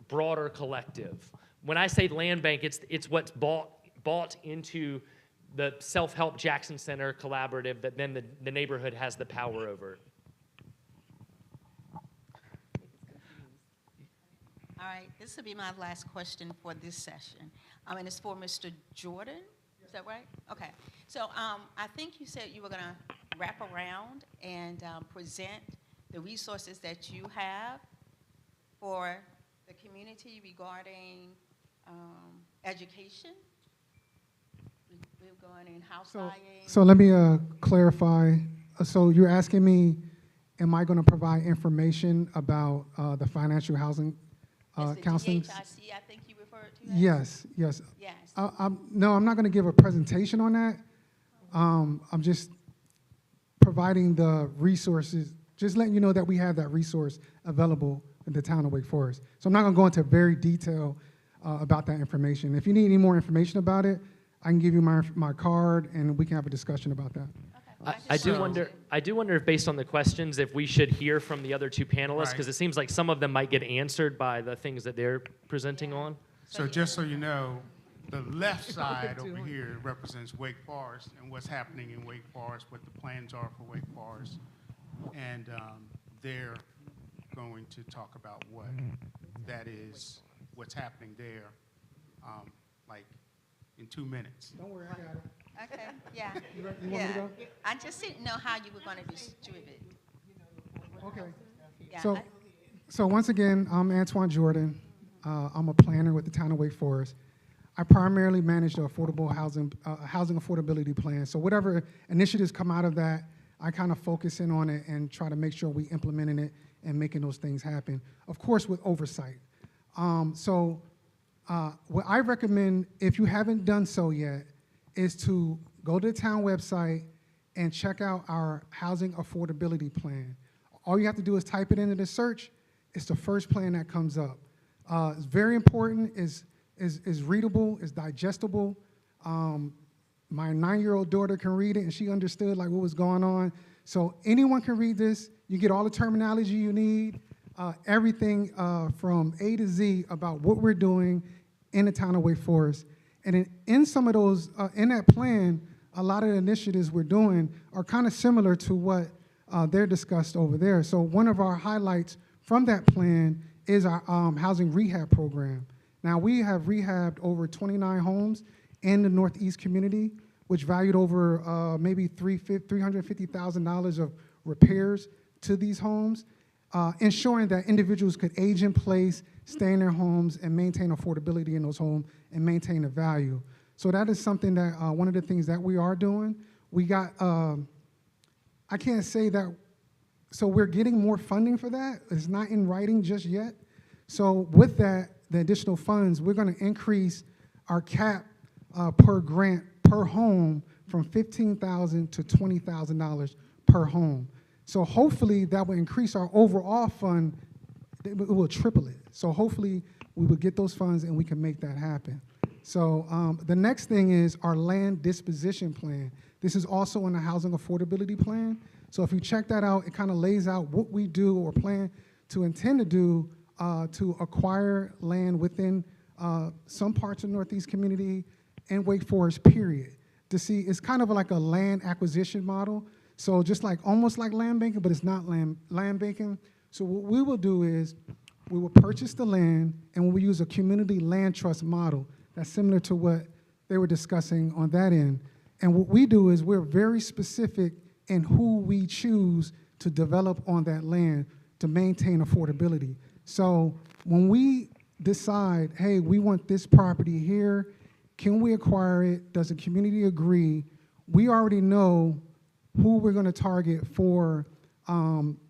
broader collective. When I say land bank, it's what's bought into the self-help Jackson Center collaborative that then the neighborhood has the power over. All right, this will be my last question for this session. And it's for Mr. Jordan. Is that right? Okay. So I think you said you were going to wrap around and present the resources that you have for the community regarding education. We're going in house buying. So let me clarify. So you're asking me, am I going to provide information about the financial housing counseling? DHIC, I think you referred to that? Yes, yes. Yes. No, I'm not going to give a presentation on that. I'm just providing the resources, just letting you know that we have that resource available in the town of Wake Forest. So I'm not going to go into very detail about that information. If you need any more information about it, I can give you my card and we can have a discussion about that. Okay. I do So- wonder. I do wonder if, based on the questions, if we should hear from the other two panelists, because Right. it seems like some of them might get answered by the things that they're presenting on. So just so you know, the left side over here represents Wake Forest and what's happening in Wake Forest, what the plans are for Wake Forest. And they're going to talk about what that is, what's happening there, like in 2 minutes. Don't worry, I got it. Okay, yeah. You want me to Yeah. go? I just didn't know how you were going to distribute it. Okay. Yeah, So, I- so once again, I'm Antoine Jordan. I'm a planner with the town of Wake Forest. I primarily manage the affordable housing affordability plan. So whatever initiatives come out of that, I kind of focus in on it and try to make sure we implementing it and making those things happen. Of course, with oversight. What I recommend, if you haven't done so yet, is to go to the town website and check out our housing affordability plan. All you have to do is type it into the search. It's the first plan that comes up. It's very important, is readable, is digestible. My 9-year-old daughter can read it, and she understood like what was going on. So anyone can read this. You get all the terminology you need, everything from A to Z about what we're doing in the town of Wake Forest. And in some of those, in that plan, a lot of the initiatives we're doing are kind of similar to what they're discussed over there. So one of our highlights from that plan is our housing rehab program. Now, we have rehabbed over 29 homes in the Northeast community, which valued over maybe $350,000 of repairs to these homes, ensuring that individuals could age in place, stay in their homes, and maintain affordability in those homes and maintain the value. So that is something that, one of the things that we are doing. We got, I can't say that, so we're getting more funding for that. It's not in writing just yet. So with that, the additional funds, we're gonna increase our cap per grant, per home, from $15,000 to $20,000 per home. So hopefully that will increase our overall fund, it will triple it. So hopefully we will get those funds and we can make that happen. So the next thing is our land disposition plan. This is also in the housing affordability plan. So if you check that out, it kind of lays out what we do or plan to intend to do to acquire land within some parts of the Northeast community and Wake Forest, period. To see, it's kind of like a land acquisition model. So just like, almost like land banking, but it's not land banking. So what we will do is, we will purchase the land and we will use a community land trust model that's similar to what they were discussing on that end. And what we do is we're very specific in who we choose to develop on that land to maintain affordability. So when we decide, hey, we want this property here, can we acquire it? Does the community agree? We already know who we're going to target for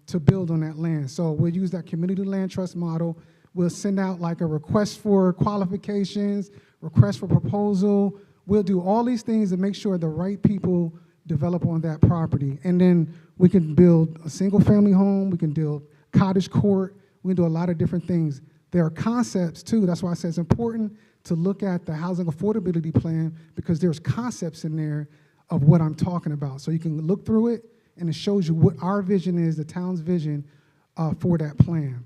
to build on that land. So we'll use that community land trust model. We'll send out like a request for qualifications, request for proposal. We'll do all these things to make sure the right people develop on that property. And then we can build a single family home, we can build cottage court, we can do a lot of different things. There are concepts too, that's why I say it's important to look at the housing affordability plan, because there's concepts in there of what I'm talking about. So you can look through it and it shows you what our vision is, the town's vision for that plan.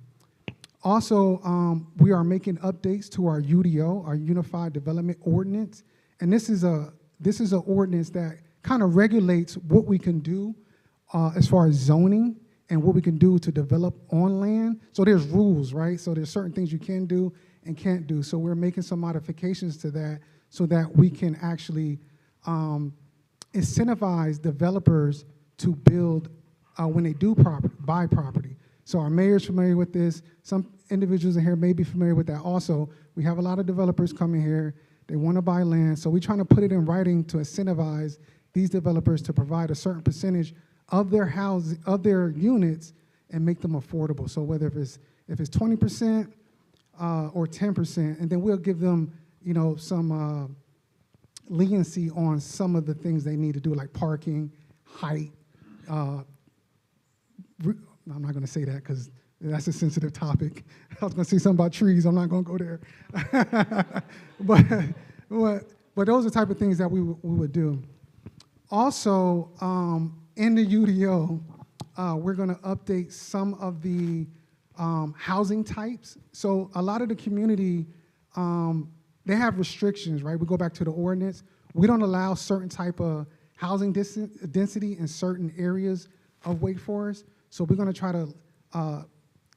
Also, we are making updates to our UDO, our Unified Development Ordinance. And this is an ordinance that kind of regulates what we can do as far as zoning and what we can do to develop on land. So there's rules, right? So there's certain things you can do and can't do. So we're making some modifications to that so that we can actually incentivize developers to build when they do buy property. So our mayor's familiar with this. Some individuals in here may be familiar with that also. We have a lot of developers coming here. They want to buy land. So we're trying to put it in writing to incentivize these developers to provide a certain percentage of their houses, of their units, and make them affordable. So whether if it's 20% or 10%, and then we'll give them, you know, some leniency on some of the things they need to do, like parking, height. I'm not going to say that because that's a sensitive topic. I was going to say something about trees. I'm not going to go there. but those are the type of things that we would do. Also, in the UDO, we're going to update some of the housing types. So a lot of the community, they have restrictions, right? We go back to the ordinance. We don't allow certain type of housing density in certain areas of Wake Forest. So we're going to try to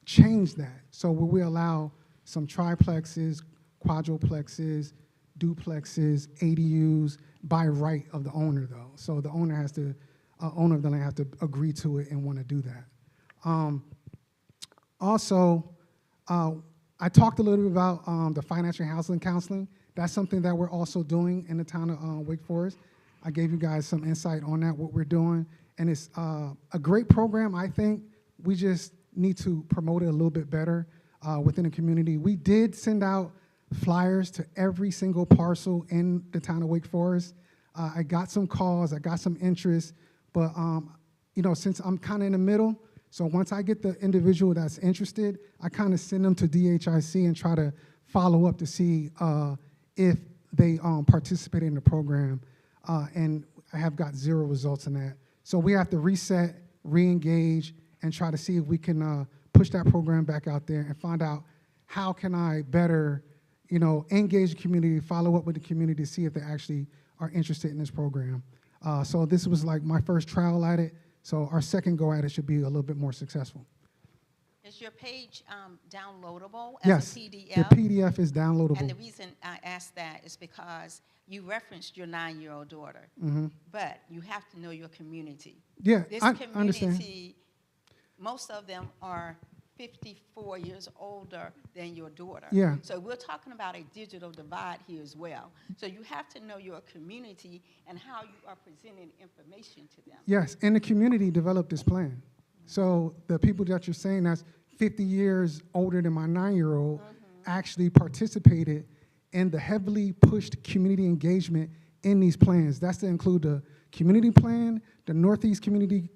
change that. So where we allow some triplexes, quadruplexes, duplexes, ADUs by right of the owner, though. So the owner has to, owner of the land has to agree to it and want to do that. Also, I talked a little bit about the financial housing counseling. That's something that we're also doing in the town of Wake Forest. I gave you guys some insight on that, what we're doing. And it's a great program, I think. We just need to promote it a little bit better within the community. We did send out flyers to every single parcel in the town of Wake Forest. I got some calls, I got some interest, but you know, since I'm kind of in the middle, so once I get the individual that's interested, I kind of send them to DHIC and try to follow up to see if they participate in the program, and I have got 0 results in that. So we have to reset, re-engage, and try to see if we can push that program back out there and find out how can I better, you know, engage the community, follow up with the community to see if they actually are interested in this program. So this was like my first trial at it. So our second go at it should be a little bit more successful. Is your page downloadable as Yes, a PDF? the PDF is downloadable. And the reason I ask that is because you referenced your 9-year-old daughter, but you have to know your community. Yeah, This I community, understand. most of them are 54 years older than your daughter. Yeah. So we're talking about a digital divide here as well. So you have to know your community and how you are presenting information to them. Yes, and the community developed this plan. So the people that you're saying that's 50 years older than my 9-year-old actually participated in the heavily pushed community engagement in these plans. That's to include the community plan, the Northeast Community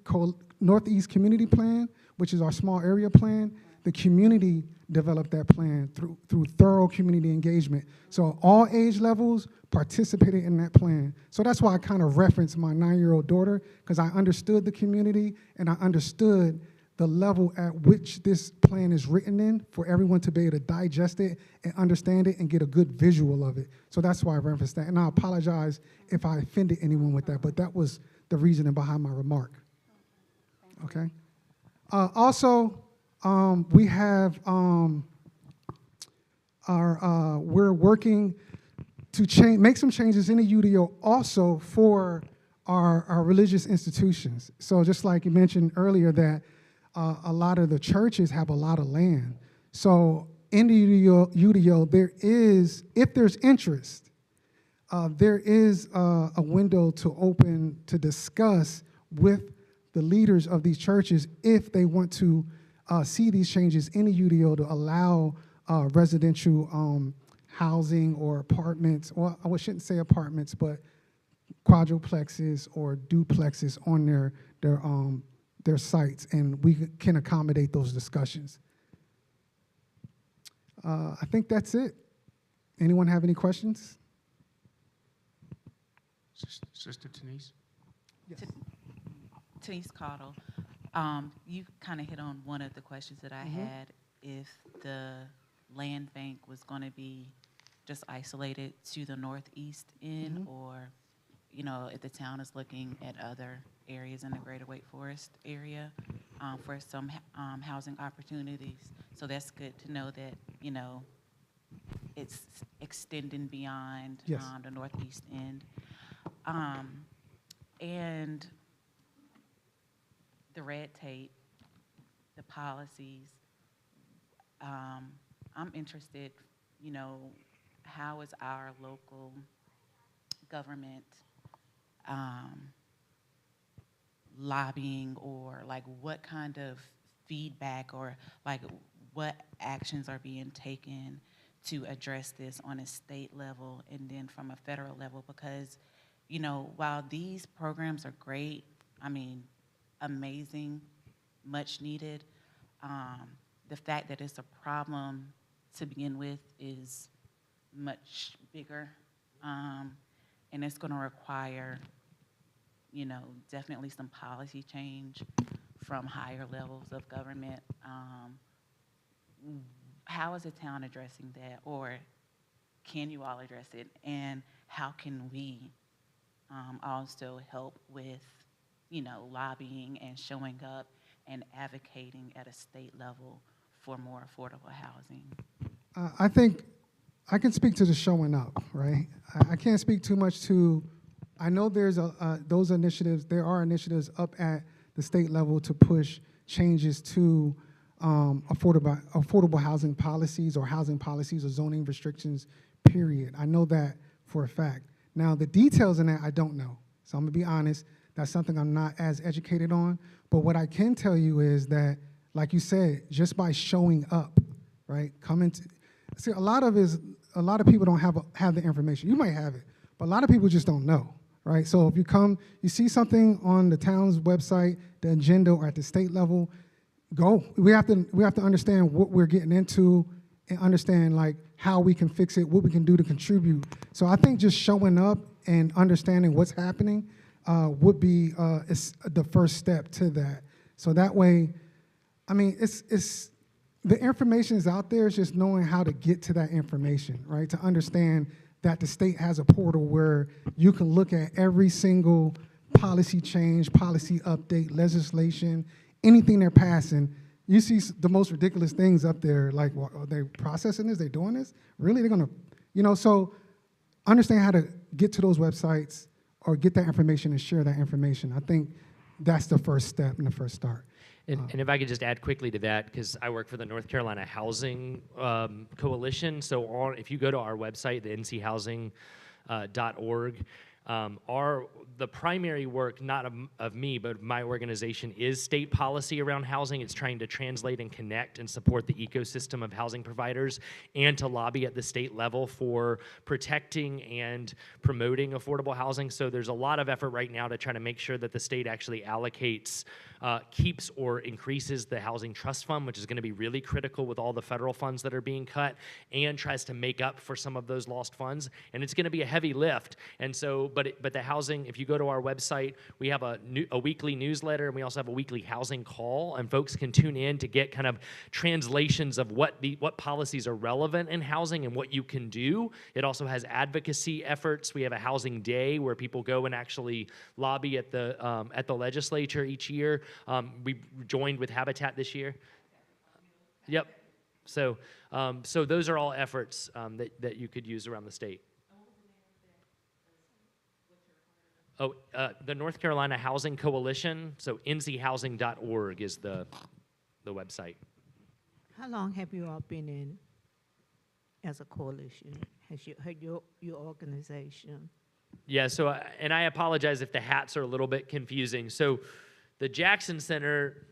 Plan, which is our small area plan. The community developed that plan through thorough community engagement. So all age levels participated in that plan. So that's why I kind of referenced my 9-year-old daughter, because I understood the community and I understood the level at which this plan is written in for everyone to be able to digest it and understand it and get a good visual of it. So that's why I referenced that. And I apologize if I offended anyone with that, but that was the reasoning behind my remark. Okay. Also, we have we're working to make some changes in the UDO also for our religious institutions. So just like you mentioned earlier that a lot of the churches have a lot of land. So in the UDO there is, if there's interest, there is a window to open to discuss with the leaders of these churches if they want to see these changes in the UDO to allow residential housing or apartments, or I shouldn't say apartments, but quadruplexes or duplexes on their sites, and we can accommodate those discussions. I think that's it. Anyone have any questions? Sister Denise? Yes. Denise Cottle, you kind of hit on one of the questions that I had, if the land bank was going to be just isolated to the northeast end, or, you know, if the town is looking at other areas in the greater Wake Forest area for some housing opportunities. So that's good to know that, you know, it's extending beyond the northeast end. And the red tape, the policies, I'm interested, you know, how is our local government lobbying, or like what kind of feedback, or like what actions are being taken to address this on a state level and then from a federal level? Because, you know, while these programs are great, I mean, amazing, much needed, the fact that it's a problem to begin with is much bigger, and it's going to require definitely some policy change from higher levels of government. How is the town addressing that, or can you all address it? And how can we also help with, lobbying and showing up and advocating at a state level for more affordable housing? I think I can speak to the showing up, right? I can't speak too much to, I know there's those initiatives, there are initiatives up at the state level to push changes to affordable housing policies or zoning restrictions, period. I know that for a fact. Now, the details in that, I don't know. So I'm gonna be honest, that's something I'm not as educated on. But what I can tell you is that, like you said, just by showing up, right? See, a lot of people don't have the information. You might have it, but a lot of people just don't know, right? So if you see something on the town's website, the agenda, or at the state level, go. We have to understand what we're getting into and understand like how we can fix it, what we can do to contribute. So I think just showing up and understanding what's happening would be the first step to that. So that way, I mean, it's the information is out there. It's just knowing how to get to that information, right? To understand that the state has a portal where you can look at every single policy change, policy update, legislation, anything they're passing. You see the most ridiculous things up there, like, well, are they processing this? They doing this? Really? They're gonna, so understand how to get to those websites or get that information and share that information. I think that's the first step and the first start. And if I could just add quickly to that, because I work for the North Carolina Housing Coalition. So if you go to our website, the nchousing.org, the primary work, not of me, but of my organization, is state policy around housing. It's trying to translate and connect and support the ecosystem of housing providers and to lobby at the state level for protecting and promoting affordable housing. So there's a lot of effort right now to try to make sure that the state actually allocates, keeps or increases the housing trust fund, which is going to be really critical with all the federal funds that are being cut, and tries to make up for some of those lost funds. And it's going to be a heavy lift. And so, but the housing, if you go to our website, we have a weekly newsletter, and we also have a weekly housing call, and folks can tune in to get kind of translations of what policies are relevant in housing and what you can do. It also has advocacy efforts. We have a housing day where people go and actually lobby at the legislature each year. We joined with Habitat this year. Yep. So those are all efforts that you could use around the state. The North Carolina Housing Coalition, so nchousing.org is the website. How long have you all been in as a coalition? Has your organization? Yeah, so, and I apologize if the hats are a little bit confusing. So the Jackson Center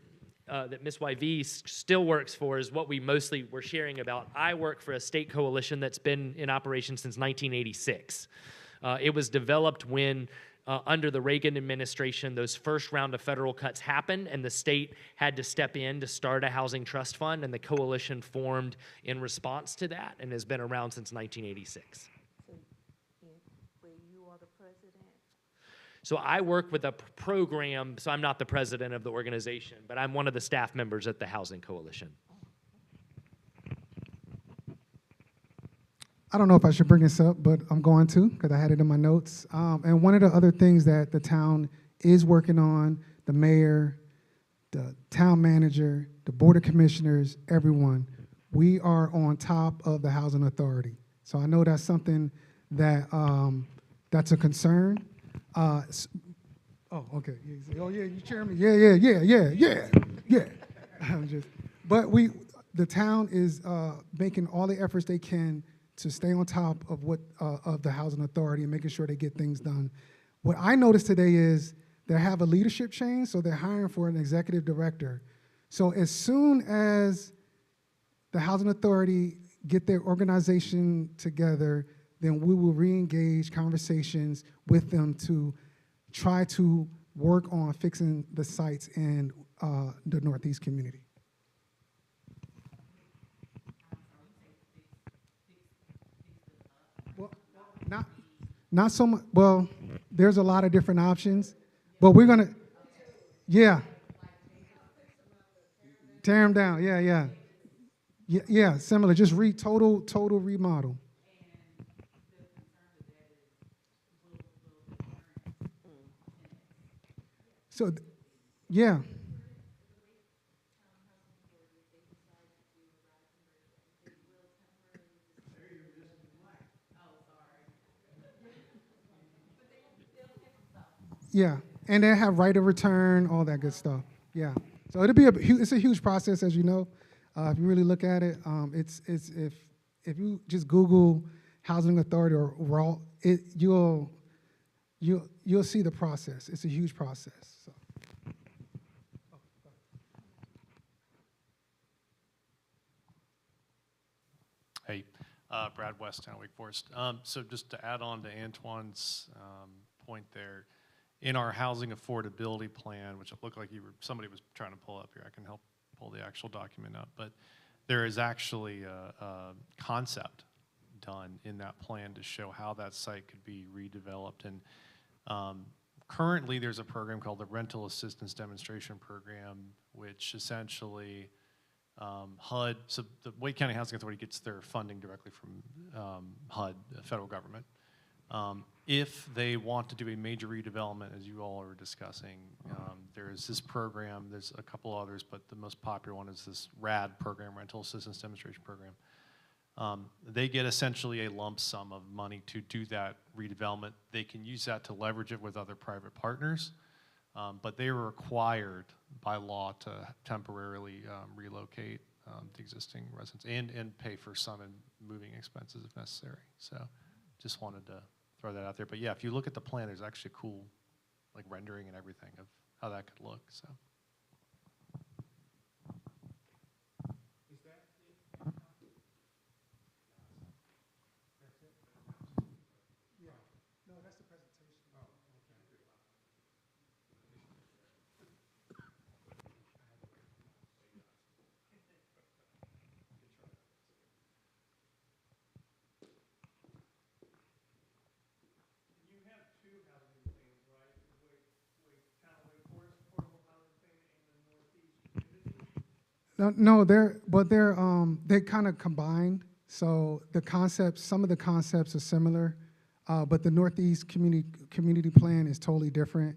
that Ms. YV still works for is what we mostly were sharing about. I work for a state coalition that's been in operation since 1986. It was developed when under the Reagan administration, those first round of federal cuts happened, and the state had to step in to start a housing trust fund, and the coalition formed in response to that and has been around since 1986. Where you are the president? So I work with a program, so I'm not the president of the organization, but I'm one of the staff members at the Housing Coalition. I don't know if I should bring this up, but I'm going to because I had it in my notes. And one of the other things that the town is working on, the mayor, the town manager, the board of commissioners, everyone, we are on top of the housing authority. So I know that's something that that's a concern. Oh, okay. Oh, yeah, you chair me. Yeah. But the town is making all the efforts they can to stay on top of of the housing authority and making sure they get things done. What I noticed today is they have a leadership change, so they're hiring for an executive director. So as soon as the housing authority get their organization together, then we will re-engage conversations with them to try to work on fixing the sites in the Northeast community. Well, not so much. Well, there's a lot of different options, But we're gonna, yeah, tear them down. Yeah, yeah, yeah. Similar, just total remodel. So, yeah. Yeah, and they have right of return, all that good stuff. Yeah, so it'll be it's a huge process, as you know. If you really look at it, it's if you just Google housing authority or raw, you'll see the process. It's a huge process. So. Hey, Brad West, Town Wake Forest. So just to add on to Antoine's point there, in our housing affordability plan, which it looked like somebody was trying to pull up here, I can help pull the actual document up, but there is actually a concept done in that plan to show how that site could be redeveloped. And currently there's a program called the Rental Assistance Demonstration Program, which essentially HUD, so the Wake County Housing Authority gets their funding directly from HUD, the federal government. If they want to do a major redevelopment, as you all are discussing, there is this program, there's a couple others, but the most popular one is this RAD program, Rental Assistance Demonstration Program. They get essentially a lump sum of money to do that redevelopment. They can use that to leverage it with other private partners, but they are required by law to temporarily relocate the existing residents and pay for some in moving expenses if necessary. So just wanted to throw that out there. But yeah, if you look at the plan, there's actually a cool like rendering and everything of how that could look. So. No, they're kind of combined. So the concepts, some of the concepts are similar, but the Northeast community plan is totally different.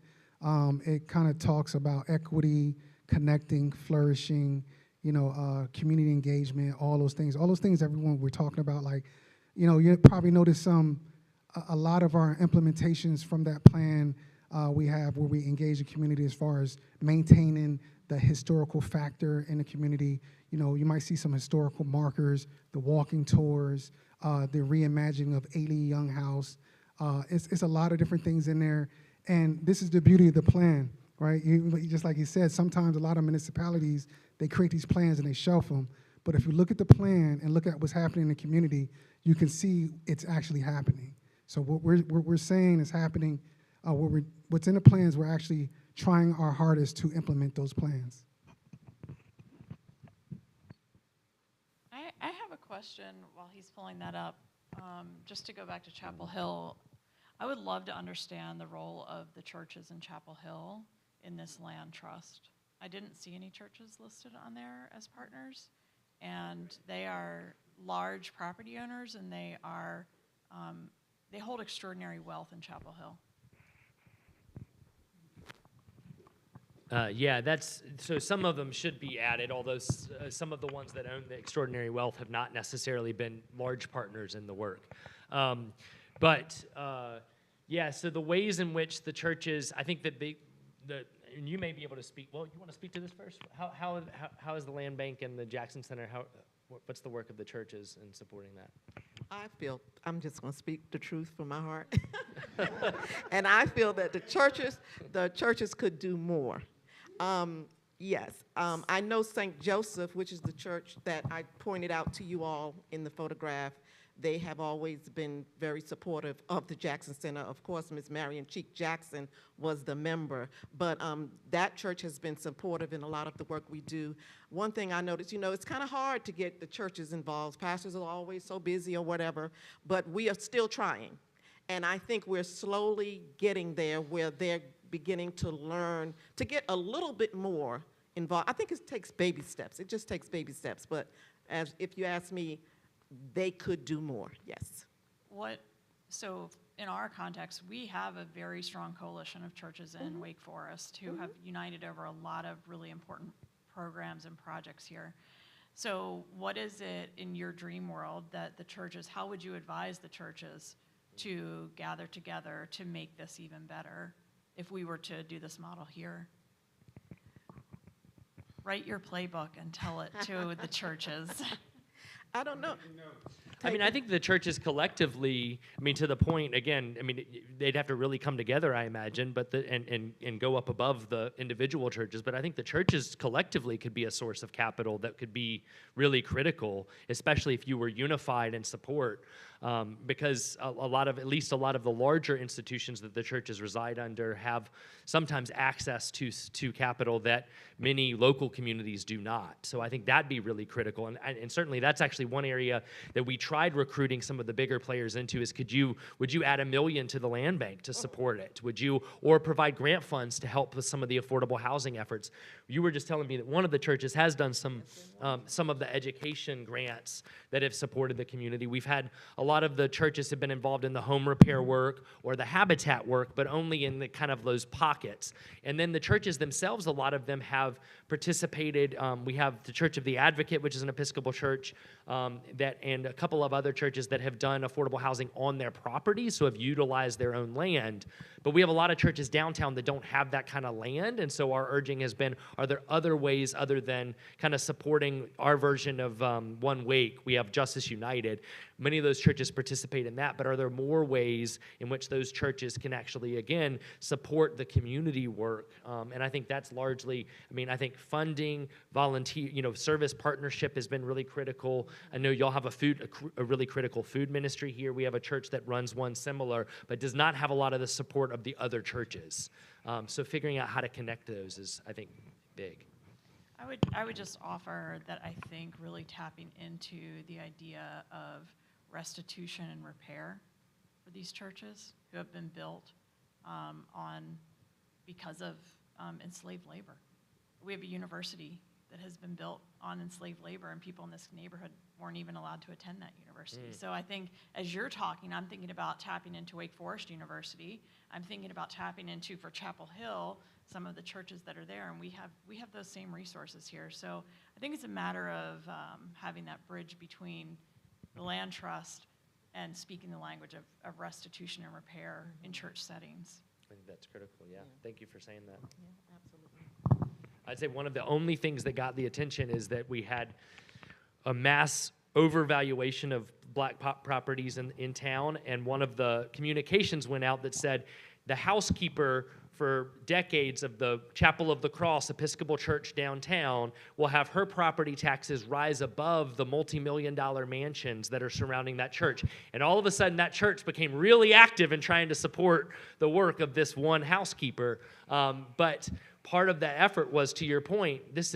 It kind of talks about equity, connecting, flourishing, community engagement, all those things. All those things everyone we're talking about, like, you probably noticed a lot of our implementations from that plan we have where we engage the community as far as maintaining the historical factor in the community. You might see some historical markers, the walking tours, the reimagining of Ailey Young House. It's a lot of different things in there. And this is the beauty of the plan, right? Just like you said, sometimes a lot of municipalities, they create these plans and they shelf them. But if you look at the plan and look at what's happening in the community, you can see it's actually happening. So what we're saying is happening. What's in the plans, we're actually trying our hardest to implement those plans. I have a question while he's pulling that up. Just to go back to Chapel Hill, I would love to understand the role of the churches in Chapel Hill in this land trust. I didn't see any churches listed on there as partners, and they are large property owners, and they hold extraordinary wealth in Chapel Hill. Yeah, so some of them should be added, although some of the ones that own the extraordinary wealth have not necessarily been large partners in the work. Yeah, so the ways in which the churches, I think that and you may be able to speak, well, you want to speak to this first? How is the Land Bank and the Jackson Center, what's the work of the churches in supporting that? I'm just going to speak the truth from my heart. And I feel that the churches could do more. Yes, I know St. Joseph, which is the church that I pointed out to you all in the photograph. They have always been very supportive of the Jackson Center. Of course, Ms. Marion Cheek Jackson was the member, but that church has been supportive in a lot of the work we do. One thing I noticed, it's kind of hard to get the churches involved. Pastors are always so busy or whatever, but we are still trying. And I think we're slowly getting there where beginning to learn, to get a little bit more involved. I think it takes baby steps. It just takes baby steps. But as if you ask me, they could do more, yes. So in our context, we have a very strong coalition of churches in Wake Forest who have united over a lot of really important programs and projects here. So what is it in your dream world that the churches, how would you advise the churches to gather together to make this even better if we were to do this model here? Write your playbook and tell it to the churches. I don't know. I mean, I think the churches collectively, I mean, to the point, again, I mean, they'd have to really come together, I imagine, but and go up above the individual churches. But I think the churches collectively could be a source of capital that could be really critical, especially if you were unified in support. Because at least a lot of the larger institutions that the churches reside under have sometimes access to capital that many local communities do not. So I think that'd be really critical. And certainly that's actually one area that we tried recruiting some of the bigger players into is would you add $1 million to the land bank to support it? Or provide grant funds to help with some of the affordable housing efforts? You were just telling me that one of the churches has done some of the education grants that have supported the community. We've had a lot of the churches have been involved in the home repair work or the habitat work, but only in the kind of those pockets. And then the churches themselves, a lot of them have participated. We have the Church of the Advocate, which is an Episcopal church, and a couple of other churches that have done affordable housing on their property, so have utilized their own land. But we have a lot of churches downtown that don't have that kind of land, and so our urging has been, are there other ways other than kind of supporting our version of One Wake? We have Justice United. Many of those churches participate in that, but are there more ways in which those churches can actually, again, support the community work? And I think that's largely, I mean, I think funding, volunteer, service partnership has been really critical. I know y'all have a really critical food ministry here. We have a church that runs one similar, but does not have a lot of the support of the other churches. So figuring out how to connect those is, I think, big. I would just offer that I think really tapping into the idea of restitution and repair for these churches who have been built because of enslaved labor. We have a university that has been built on enslaved labor, and people in this neighborhood weren't even allowed to attend that university. So I think as you're talking, I'm thinking about tapping into Wake Forest University. I'm thinking about tapping into, for Chapel Hill, some of the churches that are there, and we have those same resources here. So I think it's a matter of having that bridge between the land trust and speaking the language of restitution and repair in church settings. I think that's critical, yeah. Thank you for saying that. Yeah, absolutely. I'd say one of the only things that got the attention is that we had a mass overvaluation of black properties in town, and one of the communications went out that said the housekeeper for decades of the Chapel of the Cross Episcopal Church downtown will have her property taxes rise above the multi-million-dollar mansions that are surrounding that church. And all of a sudden, that church became really active in trying to support the work of this one housekeeper. But part of that effort was, to your point, this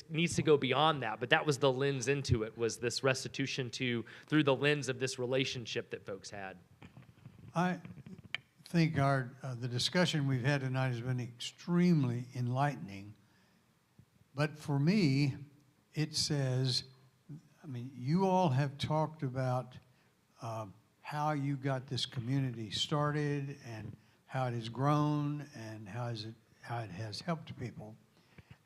needs to go beyond that. But that was the lens into it, was this restitution through the lens of this relationship that folks had. I think the discussion we've had tonight has been extremely enlightening. But for me, it says, I mean, you all have talked about how you got this community started and how it has grown and how it has helped people.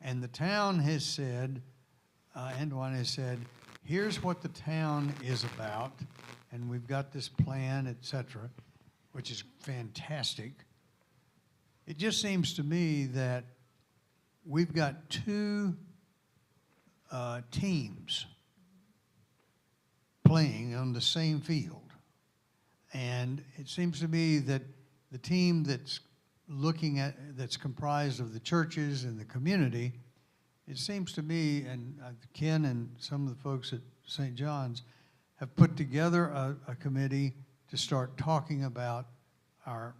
And the town has said, Antoine has said, here's what the town is about, and we've got this plan, et cetera, which is fantastic. It just seems to me that we've got two teams playing on the same field. And it seems to me that the team that's comprised of the churches and the community, it seems to me, and Ken and some of the folks at St. John's have put together a committee to start talking about our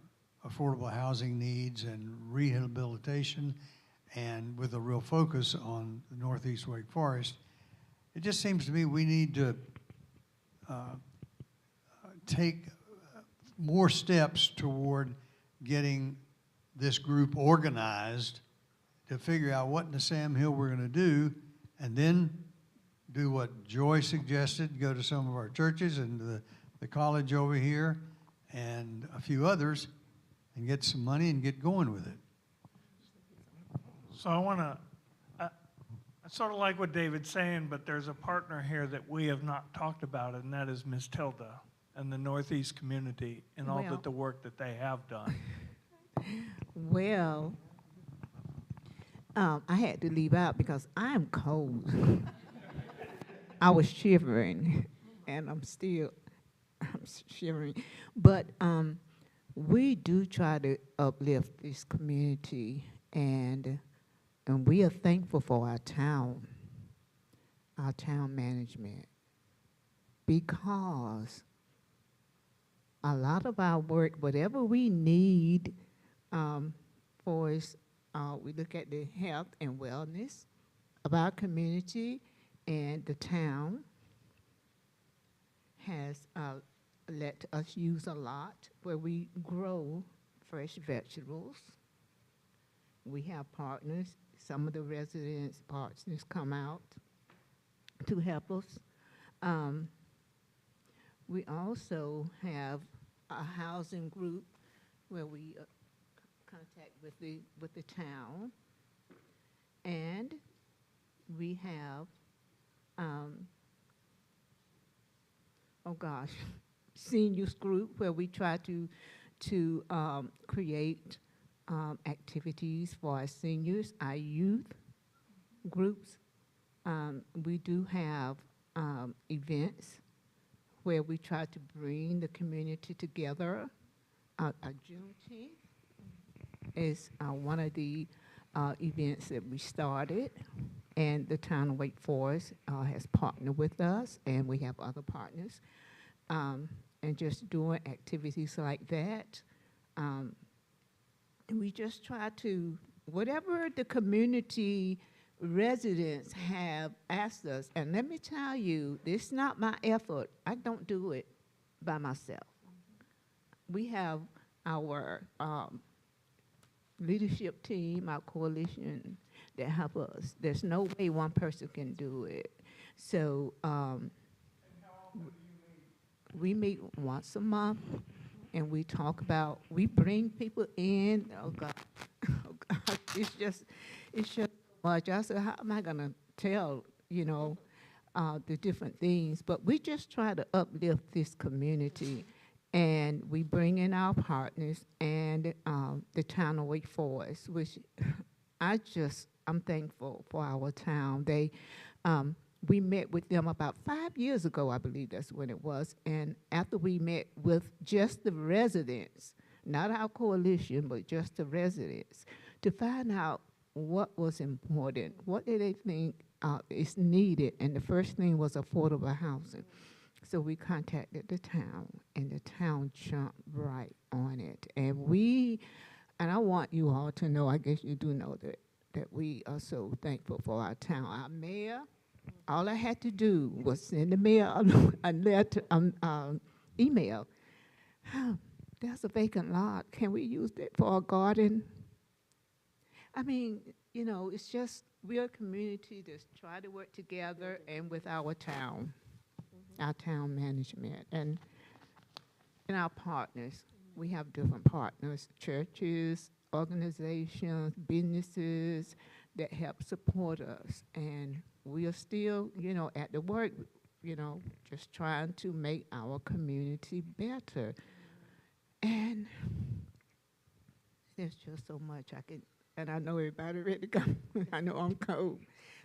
affordable housing needs and rehabilitation, and with a real focus on the Northeast Wake Forest. It just seems to me we need to take more steps toward getting this group organized to figure out what in the Sam Hill we're going to do, and then do what Joy suggested, go to some of our churches and the college over here and a few others and get some money and get going with it. So I sort of like what David's saying, but there's a partner here that we have not talked about, and that is Ms. Tilda and the Northeast community and all Well- the work that they have done. Well, I had to leave out because I'm cold. I was shivering, and I'm shivering. But we do try to uplift this community, and we are thankful for our town management, because a lot of our work, whatever we need for us, we look at the health and wellness of our community, and the town has let us use a lot where we grow fresh vegetables. We have partners. Some of the residents' partners come out to help us. We also have a housing group where we contact with the town, and we have seniors group where we try to create activities for our seniors, our youth groups. We do have events where we try to bring the community together. Juneteenth is one of the events that we started, and the town of Wake Forest has partnered with us, and we have other partners, and just doing activities like that. We just try to, whatever the community residents have asked us, and let me tell you, this is not my effort. I don't do it by myself. We have our leadership team, our coalition that help us. There's no way one person can do it. So we meet once a month, and we talk about, we bring people in. Oh God, it's just much. I said, how am I gonna tell, the different things? But we just try to uplift this community, and we bring in our partners and the town of Wake Forest, which I'm thankful for our town. We met with them about 5 years ago, I believe that's when it was, and after we met with just the residents, not our coalition, but just the residents, to find out what was important, what did they think is needed, and the first thing was affordable housing. So we contacted the town, and the town jumped right on it. And I want you all to know, I guess you do know that we are so thankful for our town. Our mayor, all I had to do was send the mayor a letter, email. There's a vacant lot. Can we use that for a garden? I mean, it's just, we're a community that's trying to work together and with our town, our town management, and our partners. We have different partners, churches, organizations, businesses that help support us. And we are still, at the work, just trying to make our community better. And there's just so much and I know everybody ready to go. I know I'm cold.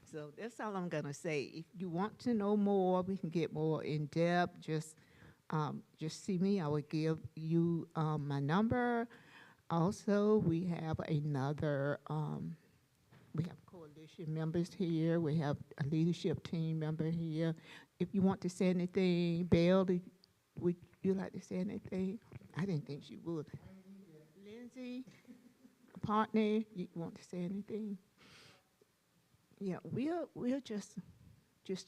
So that's all I'm gonna say. If you want to know more, we can get more in depth. Just see me. I will give you my number. Also, we have another, we have coalition members here. We have a leadership team member here. If you want to say anything, Belle, would you like to say anything? I didn't think she would. Lindsay, partner, you want to say anything? Yeah, we'll just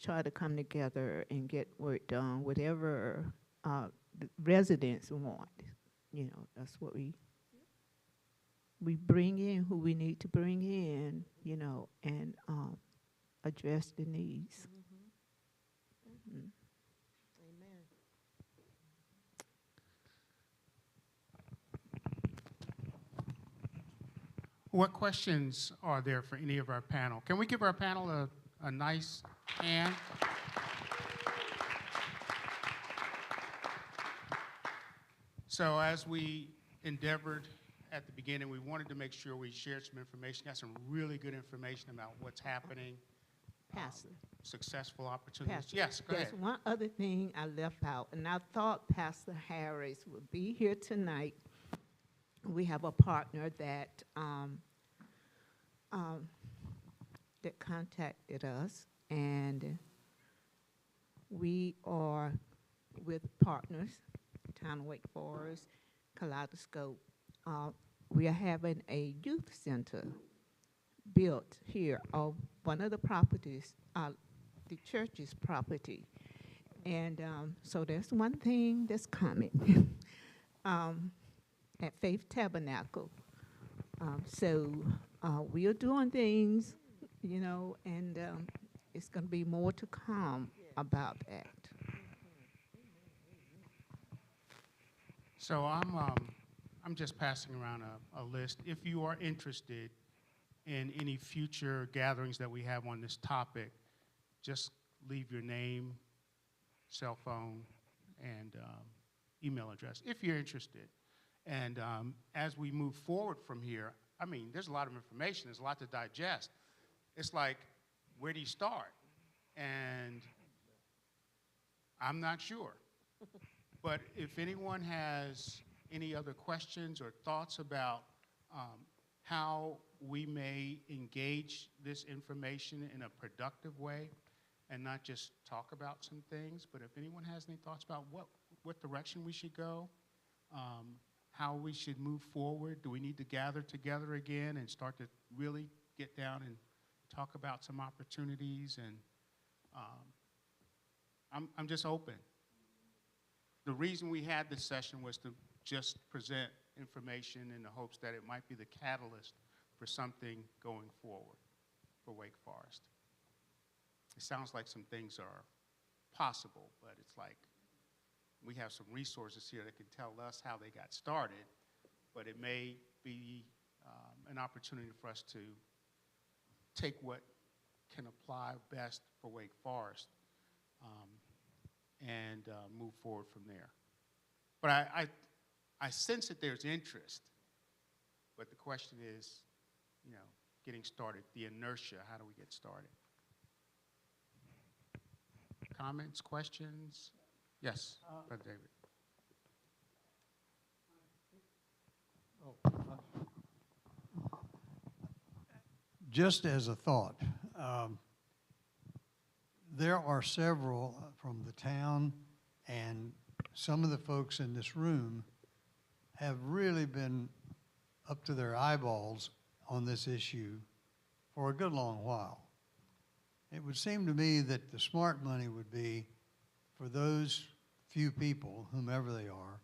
try to come together and get work done, whatever the residents want. That's what we. we bring in who we need to bring in, and address the needs. Amen. What questions are there for any of our panel? Can we give our panel a nice hand? So as we endeavored at the beginning, we wanted to make sure we shared some information, got some really good information about what's happening, Pastor. successful opportunities. Pastor, Yes, go there's ahead. one other thing I left out, and I thought Pastor Harris would be here tonight. We have a partner that that contacted us, and we are with partners, Town of Wake Forest, Kaleidoscope. We are having a youth center built here on one of the properties, the church's property. And so there's one thing that's coming at Faith Tabernacle. So we are doing things, and it's going to be more to come about that. So I'm just passing around a list. If you are interested in any future gatherings that we have on this topic, just leave your name, cell phone, and email address if you're interested. And as we move forward from here, I mean, there's a lot of information. There's a lot to digest. It's like, where do you start? And I'm not sure. But if anyone has any other questions or thoughts about how we may engage this information in a productive way and not just talk about some things, but if anyone has any thoughts about what direction we should go, how we should move forward, do we need to gather together again and start to really get down and talk about some opportunities? And I'm just open. The reason we had this session was to just present information in the hopes that it might be the catalyst for something going forward for Wake Forest. It sounds like some things are possible, but it's like we have some resources here that can tell us how they got started, but it may be an opportunity for us to take what can apply best for Wake Forest and move forward from there. But I sense that there's interest, but the question is, getting started, the inertia, how do we get started? Comments, questions? Yes, Brother David. Just as a thought, there are several from the town, and some of the folks in this room have really been up to their eyeballs on this issue for a good long while. It would seem to me that the smart money would be for those few people, whomever they are,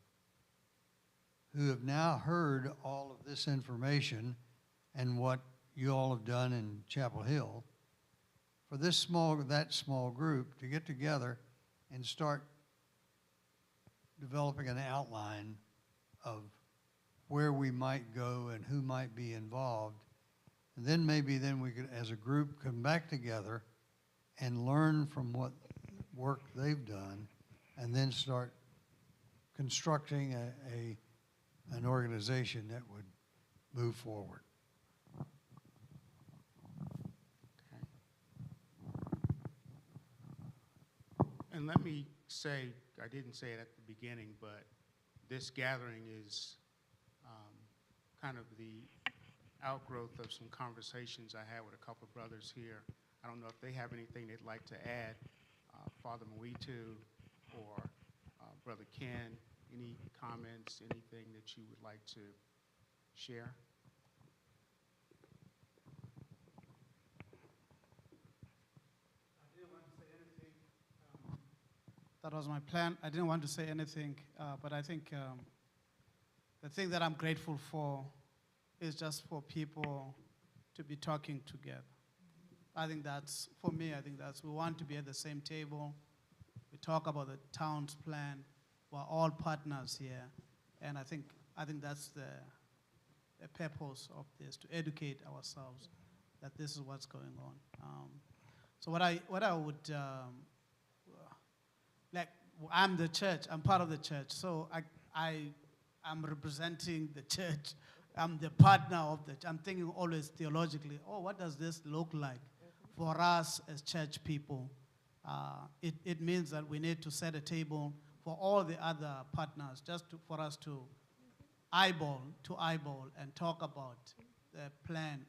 who have now heard all of this information and what you all have done in Chapel Hill, for that small group to get together and start developing an outline of where we might go and who might be involved. And then maybe we could, as a group, come back together and learn from what work they've done, and then start constructing an organization that would move forward. And let me say, I didn't say it at the beginning, but this gathering is kind of the outgrowth of some conversations I had with a couple of brothers here. I don't know if they have anything they'd like to add. Father Mwitu or Brother Ken, any comments, anything that you would like to share? I didn't want to say anything. That was my plan. I didn't want to say anything, but I think the thing that I'm grateful for is just for people to be talking together. I think that's, for me, I think that's, we want to be at the same table. We talk about the town's plan. We're all partners here. And I think that's the purpose of this, to educate ourselves that this is what's going on. So what I would, like, I'm the church, I'm part of the church, so I'm representing the church. I'm the partner of I'm thinking always theologically, oh, what does this look like for us as church people? It means that we need to set a table for all the other partners, for us to eyeball and talk about the plan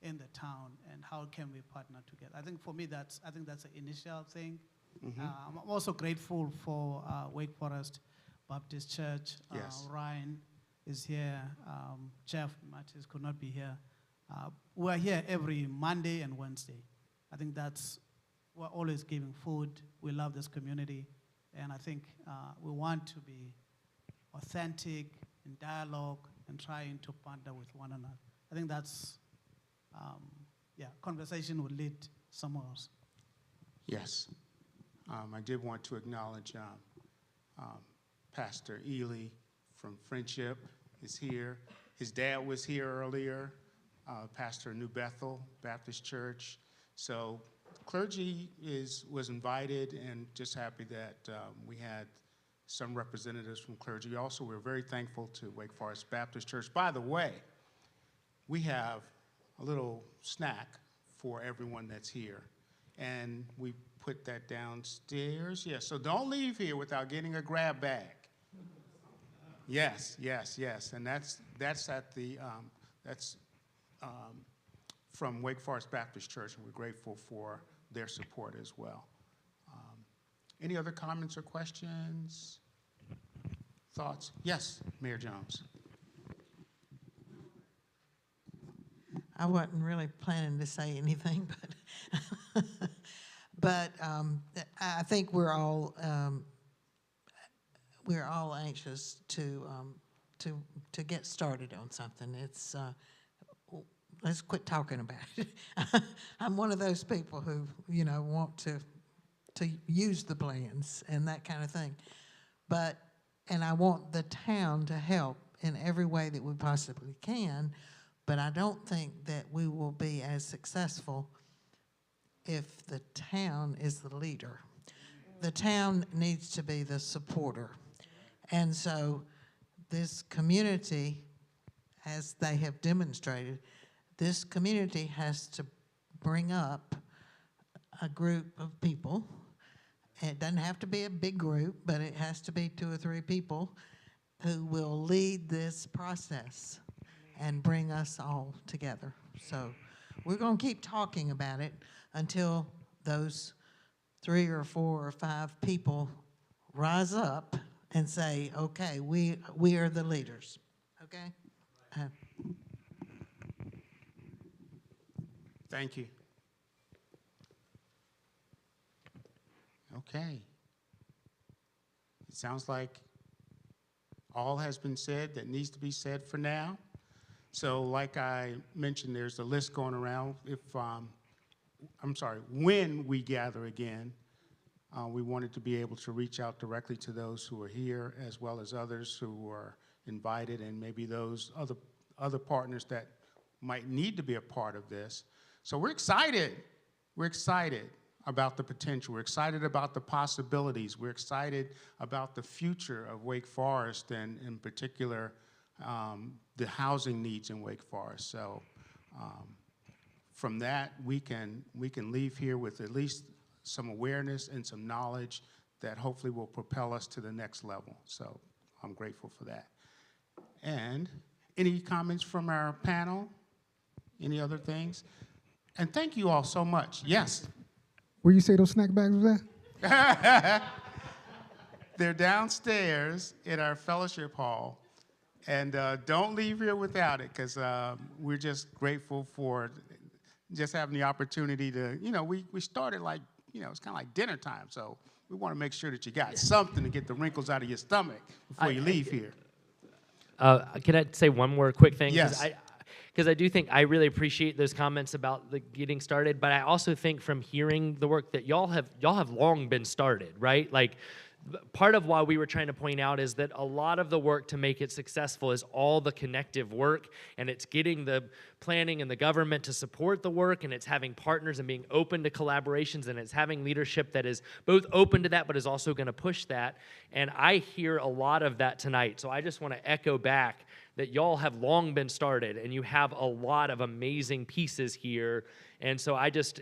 in the town and how can we partner together. I think for me, that's an initial thing. I'm also grateful for Wake Forest Baptist Church. Yes. Ryan is here. Jeff Mattis could not be here. We're here every Monday and Wednesday. I think we're always giving food. We love this community. And I think we want to be authentic in dialogue and trying to partner with one another. I think that's, conversation will lead somewhere else. Yes. I did want to acknowledge Pastor Ely from Friendship is here. His dad was here earlier, Pastor New Bethel Baptist Church. So clergy was invited, and just happy that we had some representatives from clergy. Also, we're very thankful to Wake Forest Baptist Church. By the way, we have a little snack for everyone that's here, and we put that downstairs. Yes, so don't leave here without getting a grab bag. Yes, and that's at the from Wake Forest Baptist Church, and we're grateful for their support as well. Any other comments or questions? Thoughts? Yes, Mayor Jones. I wasn't really planning to say anything, but I think we're all anxious to get started on something. It's let's quit talking about it. I'm one of those people who want to use the plans and that kind of thing, and I want the town to help in every way that we possibly can. But I don't think that we will be as successful if the town is the leader. The town needs to be the supporter. And so this community, as they have demonstrated, this community has to bring up a group of people. It doesn't have to be a big group, but it has to be 2 or 3 people who will lead this process and bring us all together. So we're going to keep talking about it until those 3 or 4 or 5 people rise up and say, okay, we are the leaders, okay? Thank you. Okay. It sounds like all has been said that needs to be said for now. So like I mentioned, there's a list going around. When we gather again, we wanted to be able to reach out directly to those who are here, as well as others who are invited, and maybe those other partners that might need to be a part of this. So we're excited. We're excited about the potential. We're excited about the possibilities. We're excited about the future of Wake Forest, and in particular, the housing needs in Wake Forest. So from that, we can leave here with at least some awareness and some knowledge that hopefully will propel us to the next level. So I'm grateful for that. And any comments from our panel? Any other things? And thank you all so much. Yes? Where you say those snack bags was at? They're downstairs in our fellowship hall. And don't leave here without it, because we're just grateful for just having the opportunity to, we started like, it's kind of like dinner time. So we want to make sure that you got something to get the wrinkles out of your stomach before you leave here. Can I say one more quick thing? Yes. Because I do think I really appreciate those comments about the getting started, but I also think from hearing the work that y'all have long been started, right? Like, part of why we were trying to point out is that a lot of the work to make it successful is all the connective work, and it's getting the planning and the government to support the work, and it's having partners and being open to collaborations, and it's having leadership that is both open to that but is also going to push that. And I hear a lot of that tonight, so I just want to echo back that y'all have long been started, and you have a lot of amazing pieces here. And so I just,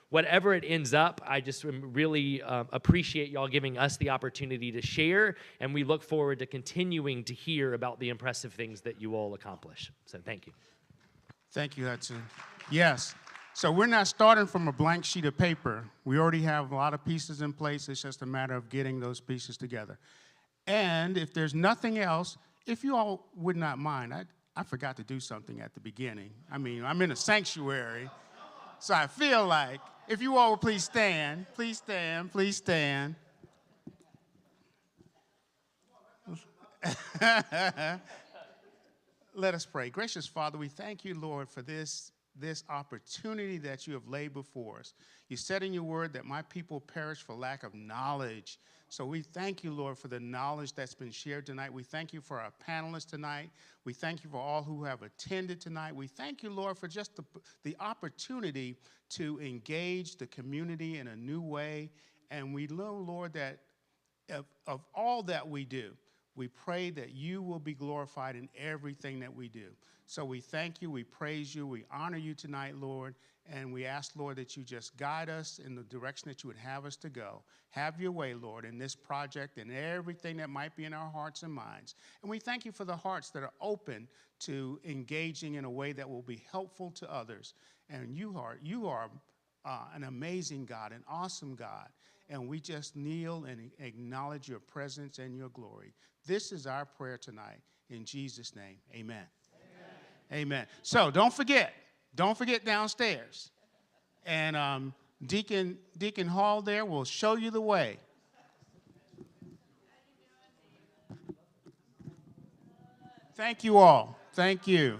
whatever it ends up, I just really appreciate y'all giving us the opportunity to share, and we look forward to continuing to hear about the impressive things that you all accomplish. So thank you. Thank you, Hudson. Yes. So we're not starting from a blank sheet of paper. We already have a lot of pieces in place. It's just a matter of getting those pieces together. And if there's nothing else, if you all would not mind, I forgot to do something at the beginning. I mean, I'm in a sanctuary, so I feel like, if you all would please stand, please stand, please stand. Let us pray. Gracious Father, we thank you, Lord, for this opportunity that you have laid before us. You said in your word that my people perish for lack of knowledge. So we thank you, Lord, for the knowledge that's been shared tonight. We thank you for our panelists tonight. We thank you for all who have attended tonight. We thank you, Lord, for just the opportunity to engage the community in a new way. And we know, Lord, that of all that we do, we pray that you will be glorified in everything that we do. So we thank you, we praise you, we honor you tonight, Lord, and we ask, Lord, that you just guide us in the direction that you would have us to go. Have your way, Lord, in this project and everything that might be in our hearts and minds. And we thank you for the hearts that are open to engaging in a way that will be helpful to others. And you are an amazing God, an awesome God, and we just kneel and acknowledge your presence and your glory. This is our prayer tonight. In Jesus' name, amen. Amen. So don't forget downstairs. And Deacon Hall there will show you the way. Thank you all. Thank you.